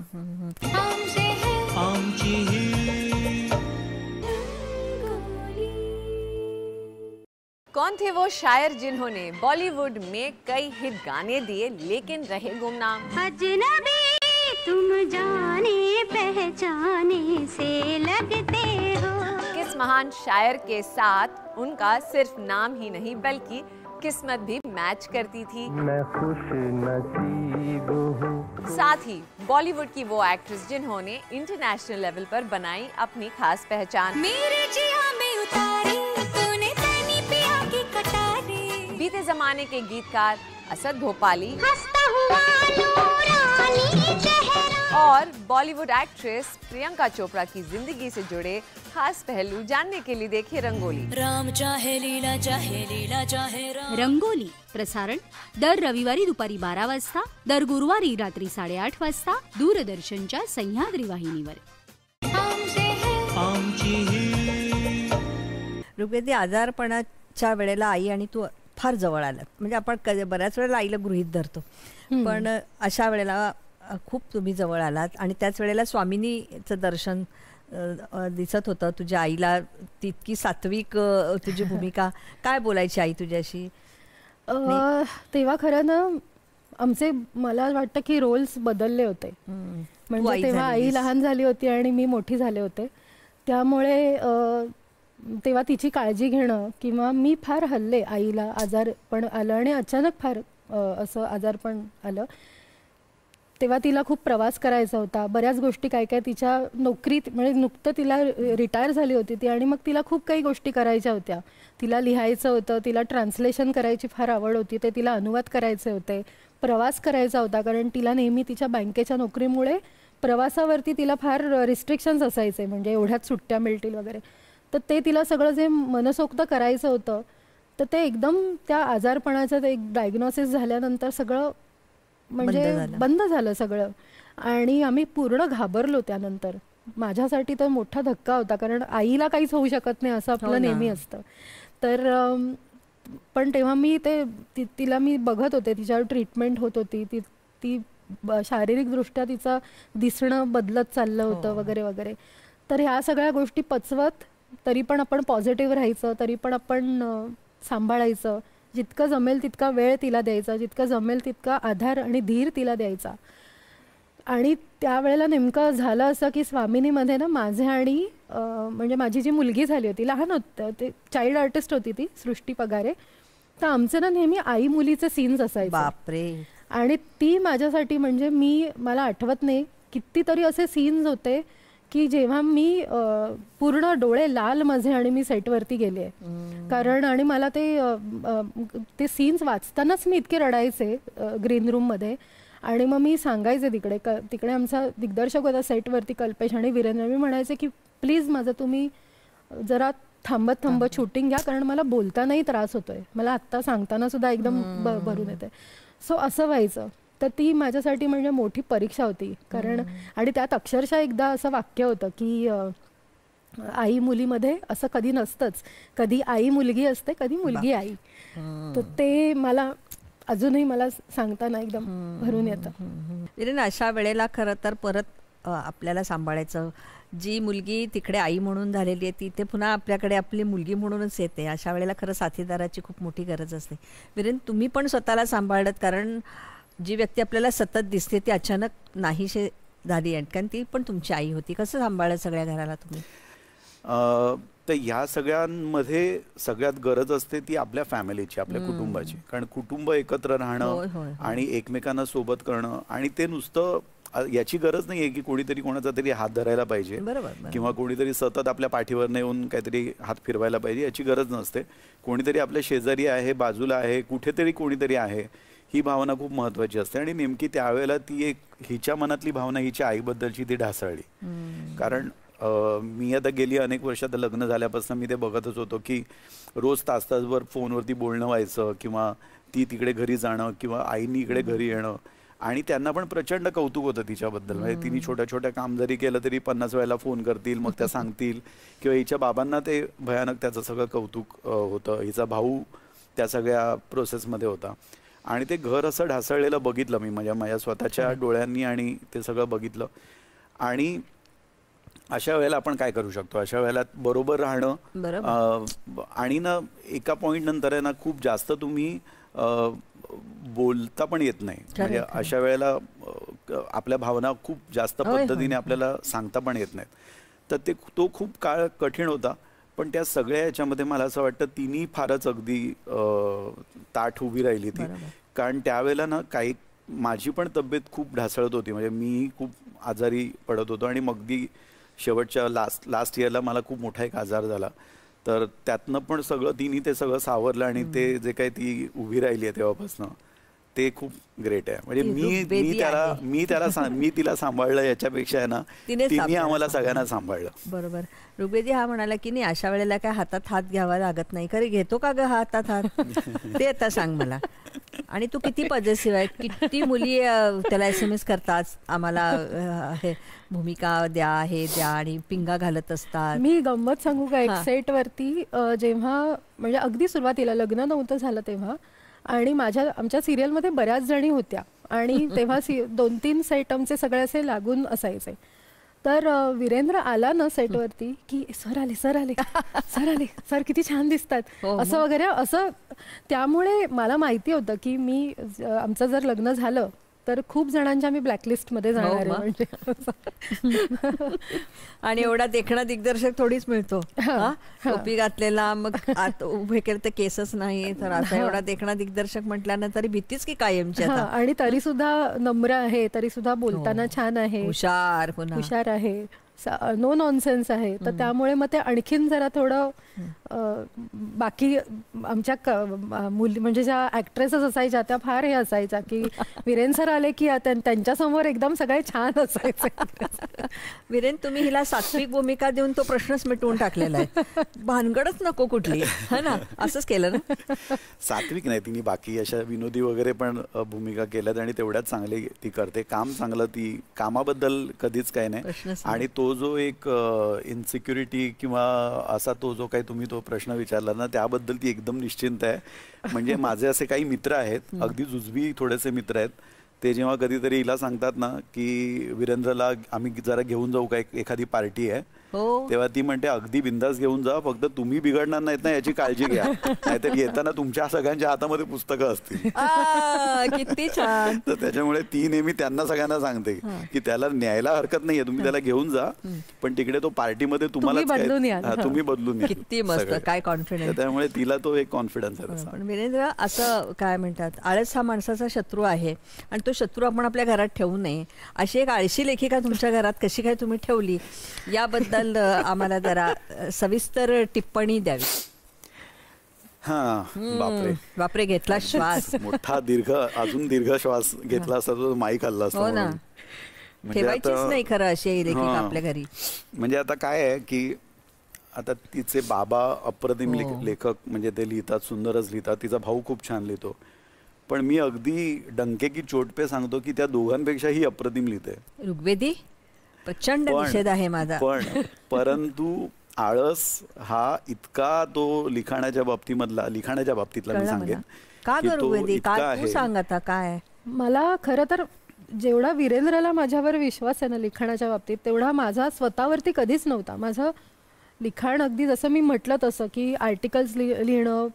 कौन थे वो शायर जिन्होंने बॉलीवुड में कई हिट गाने दिए लेकिन रहे गुमनाम? अजनबी तुम जाने पहचाने से लगते हो. किस महान शायर के साथ उनका सिर्फ नाम ही नहीं बल्कि किस्मत भी मैच करती थी. मैं खुश नसीब हूँ. साथ ही बॉलीवुड की वो एक्ट्रेस जिन्होंने इंटरनेशनल लेवल पर बनाई अपनी खास पहचान. मेरे जिया में उतारी तूने तनी पिया की कटारी. जमाने के गीतकार असद भोपाली और बॉलीवुड एक्ट्रेस प्रियंका चोपड़ा की जिंदगी से जुड़े खास पहलू जानने के लिए देखिए रंगोली। राम चाहे लीला चाहे राम। रंगोली प्रसारण दर रविवारी दुपारी 12 वाजता, दर गुरुवारी रात्री 8:30 वाजता दूरदर्शनच्या सह्याद्री वाहिनीवर। ऋग्वेदी, आजारपणाच्या वेळेला आई आणि तू फार जवळ आलात. म्हणजे आपण बऱ्याच वेळेला आईला गृहीत धरतो, पण अशा वेळेला खूप तुम्ही जवळ आलात आणि त्याच वेळेला स्वामिनीचं दर्शन दिसत होतं तुझ्या आईला. तितकी सात्विक तुझी भूमिका. काय बोलायची आई तुझ्याशी तेव्हा? खरं ना आमचे मला वाटतं की रोल्स बदलले होते. म्हणजे तेव्हा आई लहान झाली होती आणि मी मोठी झाले होते, त्यामुळे तेव्हा तिची काळजी घेणं किंवा मी फार हल्ले आईला आजारपण आलं आणि अचानक फार असं आजारपण आलं. तेव्हा तिला खूप प्रवास करायचा होता, बऱ्याच गोष्टी काय काय तिच्या नोकरीत म्हणजे नुकतं तिला रिटायर झाली होती ती आणि मग तिला खूप काही गोष्टी करायच्या होत्या. तिला लिहायचं होतं, तिला ट्रान्सलेशन करायची फार आवड होती, ते तिला अनुवाद करायचे होते, प्रवास करायचा होता कारण तिला नेहमी तिच्या बँकेच्या नोकरीमुळे प्रवासावरती तिला फार रिस्ट्रिक्शन्स असायचे, म्हणजे एवढ्याच सुट्ट्या मिळतील वगैरे. तर ते तिला सगळं जे मनसोक्त करायचं होतं तर ते एकदम त्या आजारपणाचं एक डायग्नोसिस झाल्यानंतर सगळं म्हणजे बंद झालं सगळं आणि आम्ही पूर्ण घाबरलो. त्यानंतर माझ्यासाठी तर मोठा धक्का होता कारण आईला काहीच होऊ शकत नाही असं आपलं नेहमी असतं. तर पण तेव्हा मी तिला मी बघत होते, तिच्यावर ट्रीटमेंट होत होती, ती शारीरिकदृष्ट्या तिचं दिसणं बदलत चाललं होतं वगैरे वगैरे. तर ह्या सगळ्या गोष्टी पचवत तरी पण आपण पॉझिटिव्ह राहायचं, तरी पण आपण सांभाळायचं, जितकं जमेल तितका वेळ तिला द्यायचा, जितकं जमेल तितका आधार आणि धीर तिला द्यायचा. आणि त्यावेळेला नेमकं झालं असं की स्वामिनीमध्ये ना माझे आणि म्हणजे माझी जी मुलगी झाली होती, लहान होतं ते, चाइल्ड आर्टिस्ट होती ती, सृष्टी पगारे, तर आमचे ना नेहमी आई मुलीचे सीन्स असायचे. बापरे. आणि ती माझ्यासाठी म्हणजे मला आठवत नाही कितीतरी असे सीन्स होते की जेव्हा मी पूर्ण डोळे लाल माझे आणि मी सेटवरती गेले कारण आणि मला ते सीन्स वाचतानाच मी इतके रडायचे ग्रीन रूममध्ये. आणि मग मी सांगायचे तिकडे आमचा दिग्दर्शक होता सेटवरती कल्पेश आणि वीरेंद्र, मी म्हणायचे की प्लीज माझं तुम्ही जरा थांबत शूटिंग घ्या कारण मला बोलतानाही त्रास होतोय, मला आत्ता सांगताना सुद्धा एकदम भरून येते. सो असं व्हायचं. तर ती माझ्यासाठी म्हणजे मोठी परीक्षा होती कारण आणि त्यात अक्षरशः एकदा असं वाक्य होतं की आई मुलीमध्ये असं कधी नसतंच, कधी आई मुलगी असते, कधी मुलगी आई. तर ते मला अजूनही मला सांगताना एकदम भरून येतं. अशा वेळेला खरं तर परत आपल्याला सांभाळायचं, जी मुलगी तिकडे आई म्हणून झालेली आहे ती ते पुन्हा आपल्याकडे आपली मुलगी म्हणूनच येते. अशा वेळेला खरं साथीदाराची खूप मोठी गरज असते. वीरेन, तुम्ही पण स्वतःला सांभाळत कारण जी व्यक्ती आपल्याला सतत दिसते ती अचानक नाहीशी झाली आणि कारण ती पण तुमची आई होती. कसं सांभाळत सगळ्या घराला तुम्ही? तर ह्या सगळ्यांमध्ये सगळ्यात गरज असते ती आपल्या फॅमिलीची, आपल्या कुटुंबाची. कारण कुटुंब एकत्र राहणं आणि एकमेकांना सोबत करणं, आणि ते नुसतं याची गरज नाही आहे की कोणीतरी कोणाचा तरी हात धरायला पाहिजे किंवा कोणीतरी सतत आपल्या पाठीवर येऊन काहीतरी हात फिरवायला पाहिजे, याची गरज नसते. कोणीतरी आपल्या शेजारी आहे, बाजूला आहे, कुठेतरी कोणीतरी आहे, ही भावना खूप महत्त्वाची असते. आणि नेमकी त्यावेळेला ती एक हिच्या मनातली भावना हिच्या आईबद्दलची ती ढासळली. कारण मी आता गेली अनेक वर्षात लग्न झाल्यापासून मी ते बघतच होतो की रोज तासभर फोनवरती बोलणं व्हायचं किंवा ती तिकडे घरी जाणं किंवा आईनी इकडे घरी येणं, आणि त्यांना पण प्रचंड कौतुक होतं तिच्याबद्दल. म्हणजे तिने छोट्या छोट्या काम जरी केलं तरी 50 वेळेला फोन करतील, मग त्या सांगतील, किंवा हिच्या बाबांना ते भयानक त्याचं सगळं कौतुक होतं. हिचा भाऊ त्या सगळ्या प्रोसेसमध्ये होता आणि ते घर असं ढासळलेलं बघितलं मी माझ्या स्वतःच्या डोळ्यांनी आणि ते सगळं बघितलं. आणि अशा वेळेला आपण काय करू शकतो? अशा वेळेला बरोबर राहणं आणि ना एका पॉईंट नंतर आहे ना खूप जास्त तुम्ही बोलता पण येत नाही. म्हणजे अशा वेळेला आपल्या भावना खूप जास्त पद्धतीने आपल्याला सांगता पण येत नाहीत. तर तो खूप काळ कठीण होता. पण त्या सगळ्या याच्यामध्ये मला असं वाटतं तिने फारच अगदी ताठ उभी राहिली ती. कारण त्यावेळेला ना काही माझी पण तब्येत खूप ढासळत होती. म्हणजे मी खूप आजारी पडत होतो आणि मग शेवटच्या लास्ट इयरला मला खूप मोठा एक आजार झाला. तर त्यातनं पण सगळं तिने ते सगळं सावरलं आणि ते जे काही ती उभी राहिली आहे तेव्हापासून ते खूप ग्रेट आहे. म्हणजे मी तिला सांभाळलं याच्यापेक्षा आहे ना तिने आम्हाला सगळ्यांना सांभाळलं. बरोबर. ऋग्वेदी हा म्हणाला की नाही अशा वेळेला काय हातात हात घ्यावा लागत नाही. खरे घेतो का ग हातात हात ते आता सांग मला. आणि तू किती पॉझिटिव्ह आहे. किती मुली त्याला SMS करतात आम्हाला हे भूमिका द्या हे द्या आणि पिंगा घालत असतात. मी गंमत सांगू का, एक सेट वरती जेव्हा म्हणजे अगदी सुरुवातीला लग्न नव्हतं झालं तेव्हा आणि आमच्या सिरियलमध्ये बऱ्याच जणी होत्या आणि तेव्हा 2-3 सेट आमचे सगळे असे लागून असायचे. तर वीरेंद्र आला ना सेटवरती की सर आले सर आले सर आले सर किती छान दिसतात असं वगैरे असं. त्यामुळे मला माहिती होतं की आमचं जर लग्न झालं तर खूप जणांच्या मी ब्लॅकलिस्ट मध्ये जाणार आहे म्हणजे. आणि एवढा देखणा दिग्दर्शक थोडीच मिळतो. टोपी घातलेला मग आत उभे केलं तर केसच नाही तर असा एवढा देखणा दिग्दर्शक म्हटल्यानंतर भीतीच की कायमची. आणि तरी सुद्धा नम्र आहे, तरी सुद्धा बोलताना छान आहे, हुशार आहे, नो नॉनसेन्स आहे. तर त्यामुळे मग ते आणखीन जरा थोडं बाकी आमच्या मुली म्हणजे ज्या ऍक्ट्रेसेस असायच्या त्या फार हे असायच्या की वीरेन सर आले की त्यांच्या समोर एकदम सगळे छान असायचे. वीरेन तुम्ही हिला सात्विक भूमिका देऊन तो प्रश्नच मिटवून टाकलेला आहे. भानगडच नको कुठली है ना, असंच केलं ना. सात्विक नाही, तिने बाकी अशा विनोदी वगैरे पण भूमिका केल्यात आणि तेवढ्याच चांगली ती करते. काम चांगलं, ती कामाबद्दल कधीच काही नाही. आणि तो जो एक इन्सिक्युरिटी किंवा असा तो जो काही तुम्ही तो प्रश्न विचारला ना त्याबद्दल ती एकदम निश्चिंत आहे. म्हणजे माझे असे काही मित्र आहेत, अगदी जुजबी थोडेसे मित्र आहेत, ते जेव्हा कधीतरी हिला सांगतात ना की वीरेंद्रला आम्ही जरा घेऊन जाऊ का, एखादी पार्टी आहे, तेव्हा ती म्हणते अगदी बिंदास घेऊन जा, फक्त तुम्ही बिघडणार नाहीत ना याची काळजी घ्या, नाहीतर येताना तुमच्या सगळ्यांच्या हातामध्ये पुस्तकं असतील. किती छान. तर त्याच्यामुळे ती नेहमी त्यांना सगळ्यांना सांगते की त्याला न्यायला हरकत नाहीये, तुम्ही त्याला घेऊन जा, पण तिकडे तो पार्टीमध्ये तुम्ही बदलून या. किती मस्त, काय कॉन्फिडन्स. त्यामुळे तिला तो एक कॉन्फिडन्स आहे. पण वीरेंद्र असं काय म्हणतात, आळस हा माणसाचा शत्रू आहे आणि तो शत्रू आपण आपल्या घरात ठेवू नये. अशी एक आळशी लेखिका तुमच्या घरात कशी काय तुम्ही ठेवली याबद्दल आम्हाला जरा सविस्तर टिप्पणी द्यावी. बापरे घेतला श्वास, मोठा अजून दीर्घ श्वास घेतला असता तो माईक हल्ला असता. हो ना, ठेवायचीच नाही खरं अशी लेखिका आपल्या घरी. म्हणजे आता काय आहे की आता तिचे बाबा अप्रतिम लेखक, म्हणजे ते लिहितात, सुंदरच लिहितात, तिचा भाऊ खूप छान लिहितो, पण मी अगदी डंके की चोट पे सांगतो की त्या दोघांपेक्षाही अप्रतिम लिहिते. ऋग्वेदी प्रचंड निषेध आहे माझा. परंतु आळस हा इतका तो लिखाणाच्या बाबतीतला मी सांगेन का ऋग्वेदी, काय तू सांग आता काय. मला खरं तर जेवढा वीरेंद्रला माझ्यावर विश्वास आहे ना लिखाणाच्या बाबतीत, तेवढा माझा स्वतःवरती कधीच नव्हता. माझं लिखाण अगदी जसं मी म्हटलं तसं की आर्टिकल्स लिहिणं,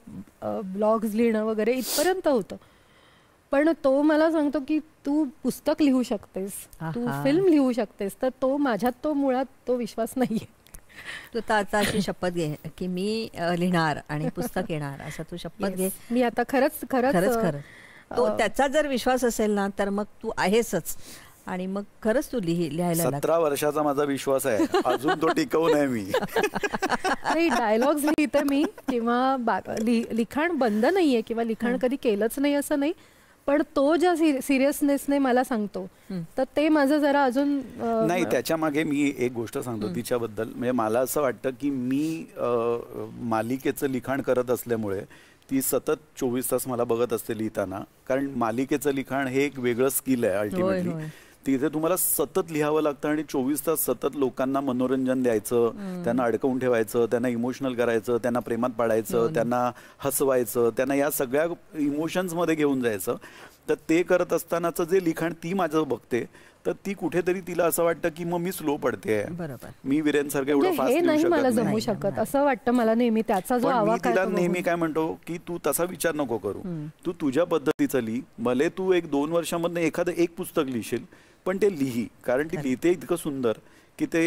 ब्लॉग्स लिहिणं वगैरे इथपर्यंत होतं. पण तो मला सांगतो की तू पुस्तक लिहू शकतेस, तू फिल्म लिहू शकतेस, तर तो माझ्यात तो मुळात तो विश्वास नाहीये. तू आता अशी शपथ घे की मी लिहिणार आणि पुस्तक येणार, असं तू शपथ घे. मी आता खरंच तो त्याचा जर विश्वास असेल ना तर मग तू आहेसच आणि मग खरंच तू लिहायला. 17 वर्षाचा माझा विश्वास आहे, अजून तो टिकवून आहे मी. डायलॉग्स लिहिते मी किंवा लिखाण बंद नाहीये किंवा लिखाण कधी केलंच नाही असं नाही, पण तो ज्या सिरियसनेसने मला सांगतो तर ते माझं जरा अजून नाही. त्याच्या मागे मी एक गोष्ट सांगतो तिच्याबद्दल. म्हणजे मला असं वाटतं की मी मालिकेचं लिखाण करत असल्यामुळे ती सतत 24 तास मला बघत असते लिहिताना, कारण मालिकेचं लिखाण हे एक वेगळं स्किल आहे अल्टिमेटली. तिथे तुम्हाला सतत लिहावं लागतं आणि 24 तास सतत लोकांना मनोरंजन द्यायचं, त्यांना अडकवून ठेवायचं, त्यांना इमोशनल करायचं, त्यांना प्रेमात पाडायचं, त्यांना हसवायचं, त्यांना या सगळ्या इमोशन्समध्ये घेऊन जायचं. तर ते करत असतानाचं जे लिखाण ती माझं बघते, तर ती कुठेतरी तिला असं वाटतं की मग मी स्लो पडते, मी वीरेन सारखं एवढं फास्ट जमू शकत असं वाटतं मला नेहमी. त्याचा जो आवाज तिला नेहमी काय म्हणतो की तू तसा विचार नको करू, तू तुझ्या पद्धतीचं लिही. भले तू 1-2 वर्षांमध्ये एखादं एक पुस्तक लिहिशील, पण ते लिही, कारण ती लिहिते इतकं सुंदर की ते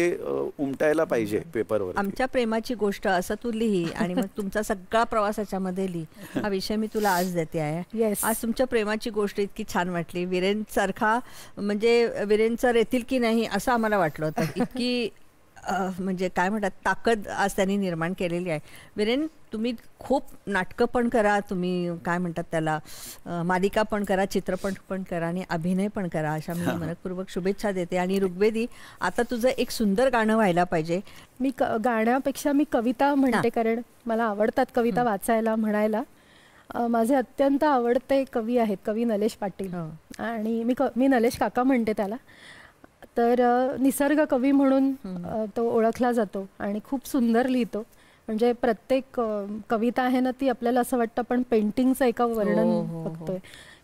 उमटायला पाहिजे पेपरवर. आमच्या प्रेमाची गोष्ट असं तू लिही आणि मग तुमचा सगळा प्रवासाच्या मध्ये लिही. हा विषय मी तुला आज देते आहे. आज तुमच्या प्रेमाची गोष्ट इतकी छान वाटली. वीरेन सारखा म्हणजे वीरेन सर येतील की नाही असं आम्हाला वाटलं होतं. इतकी म्हणजे काय म्हणतात ताकद आज त्यांनी निर्माण केलेली आहे. वीरेन, तुम्ही खूप नाटकं पण करा, तुम्ही काय म्हणतात त्याला मालिका पण करा, चित्रपट पण करा आणि अभिनय पण करा, अशा मी मनपूर्वक शुभेच्छा देते. आणि ऋग्वेदी, आता तुझं एक सुंदर गाणं व्हायला पाहिजे. मी गाण्यापेक्षा मी कविता म्हणते, कारण मला आवडतात कविता वाचायला, म्हणायला. माझे अत्यंत आवडते कवी आहेत कवी नलेश पाटील. आणि मी नलेश काका म्हणते त्याला. तर निसर्ग कवी म्हणून तो ओळखला जातो आणि खूप सुंदर लिहितो. म्हणजे प्रत्येक कविता आहे ना, ती आपल्याला असं वाटतं पण पेंटिंगचं एका वर्णन बघतोय.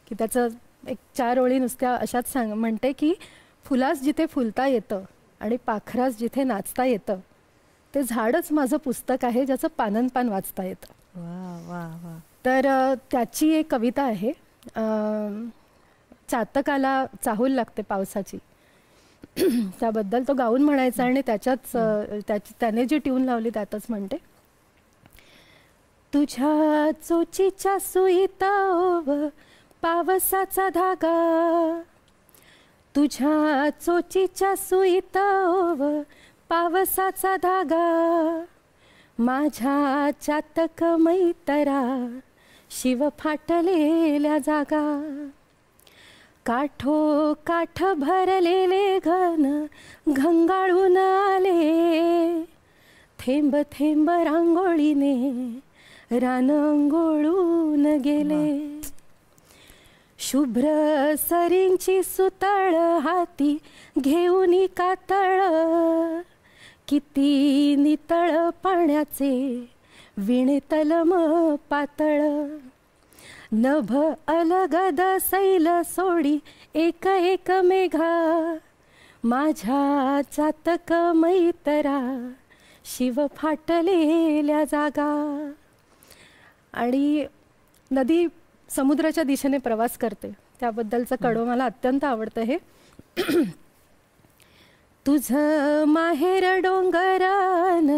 की त्याचं एक 4 ओळी नुसत्या अशाच म्हणते की फुलास जिथे फुलता येतं आणि पाखरास जिथे नाचता येतं, ते झाडच माझं पुस्तक आहे ज्याचं पानन पान वाचता येतं. वा वा वा. तर त्याची एक कविता आहे, चातकाला चाहूल लागते पावसाची, त्याबद्दल तो गाऊन म्हणायचा. आणि त्याने जी ट्यून लावली त्यातच म्हणते, तुझ्या चोचीच्या सुईता ओव पावसाचा धागा, तुझ्या चोचीच्या सुईता ओव पावसाचा धागा, माझ्या चातक मैतरा शिव फाटलेल्या जागा, काठो काठ भरलेले घन घंगाळून आले, थेंब थेंब रांगोळीने रान अंघोळून गेले, शुभ्र सरींची सुतळ हाती घेऊन कातळ, किती नितळ पाण्याचे विणे तलम पातळ, नभ अलगद सैल सोडी एक एक मेघा, माझ्या चातक मैतरा शिव फाटलेल्या जागा. आणि नदी समुद्राच्या दिशेने प्रवास करते, त्याबद्दलचं कडवं मला अत्यंत आवडतं. हे तुझं माहेर डोंगरान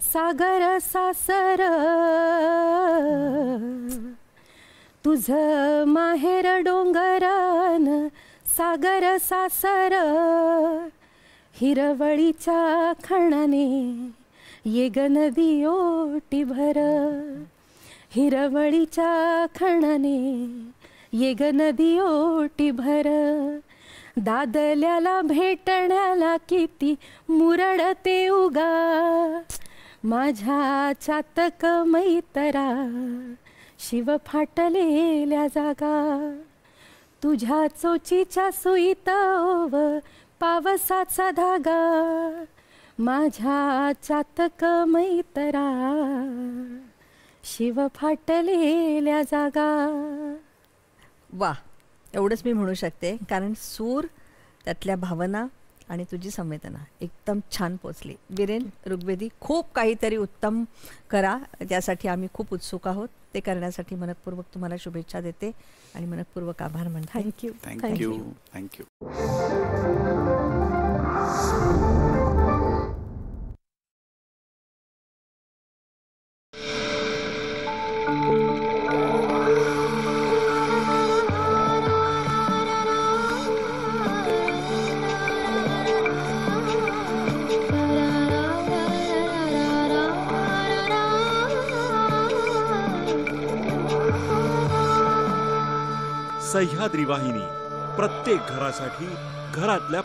सागर सासर, तुझं माहेर डोंगरान सागर सासर, हिरवळीच्या खणाने ये ग नदी ओटी भर, हिरवळीच्या खणाने ये ग नदी ओटी भर, दादल्याला भेटण्याला किती मुरडते उगा, माझ्या चातक मैतरा शिव फाटलेल्या जागा, तुझ्या चोचीच्या सुईत ओव पावसाचा धागा, माझ्या चातक मैतरा शिव फाटलेल्या जागा. वा, एवढंच मी म्हणू शकते, कारण सूर, त्यातल्या भावना आणि तुझी संवेदना एकदम छान पोचली. वीरेन, ऋग्वेदी, खूप काहीतरी उत्तम करा, त्यासाठी आम्ही खूप उत्सुक आहोत. ते करण्यासाठी मनपूर्वक तुम्हाला शुभेच्छा देते आणि मनपूर्वक आभार म्हणते. थँक्यू. थँक्यू. थँक्यू. सह्याद्री वाहिनी, प्रत्येक घरासाठी, घरातल्या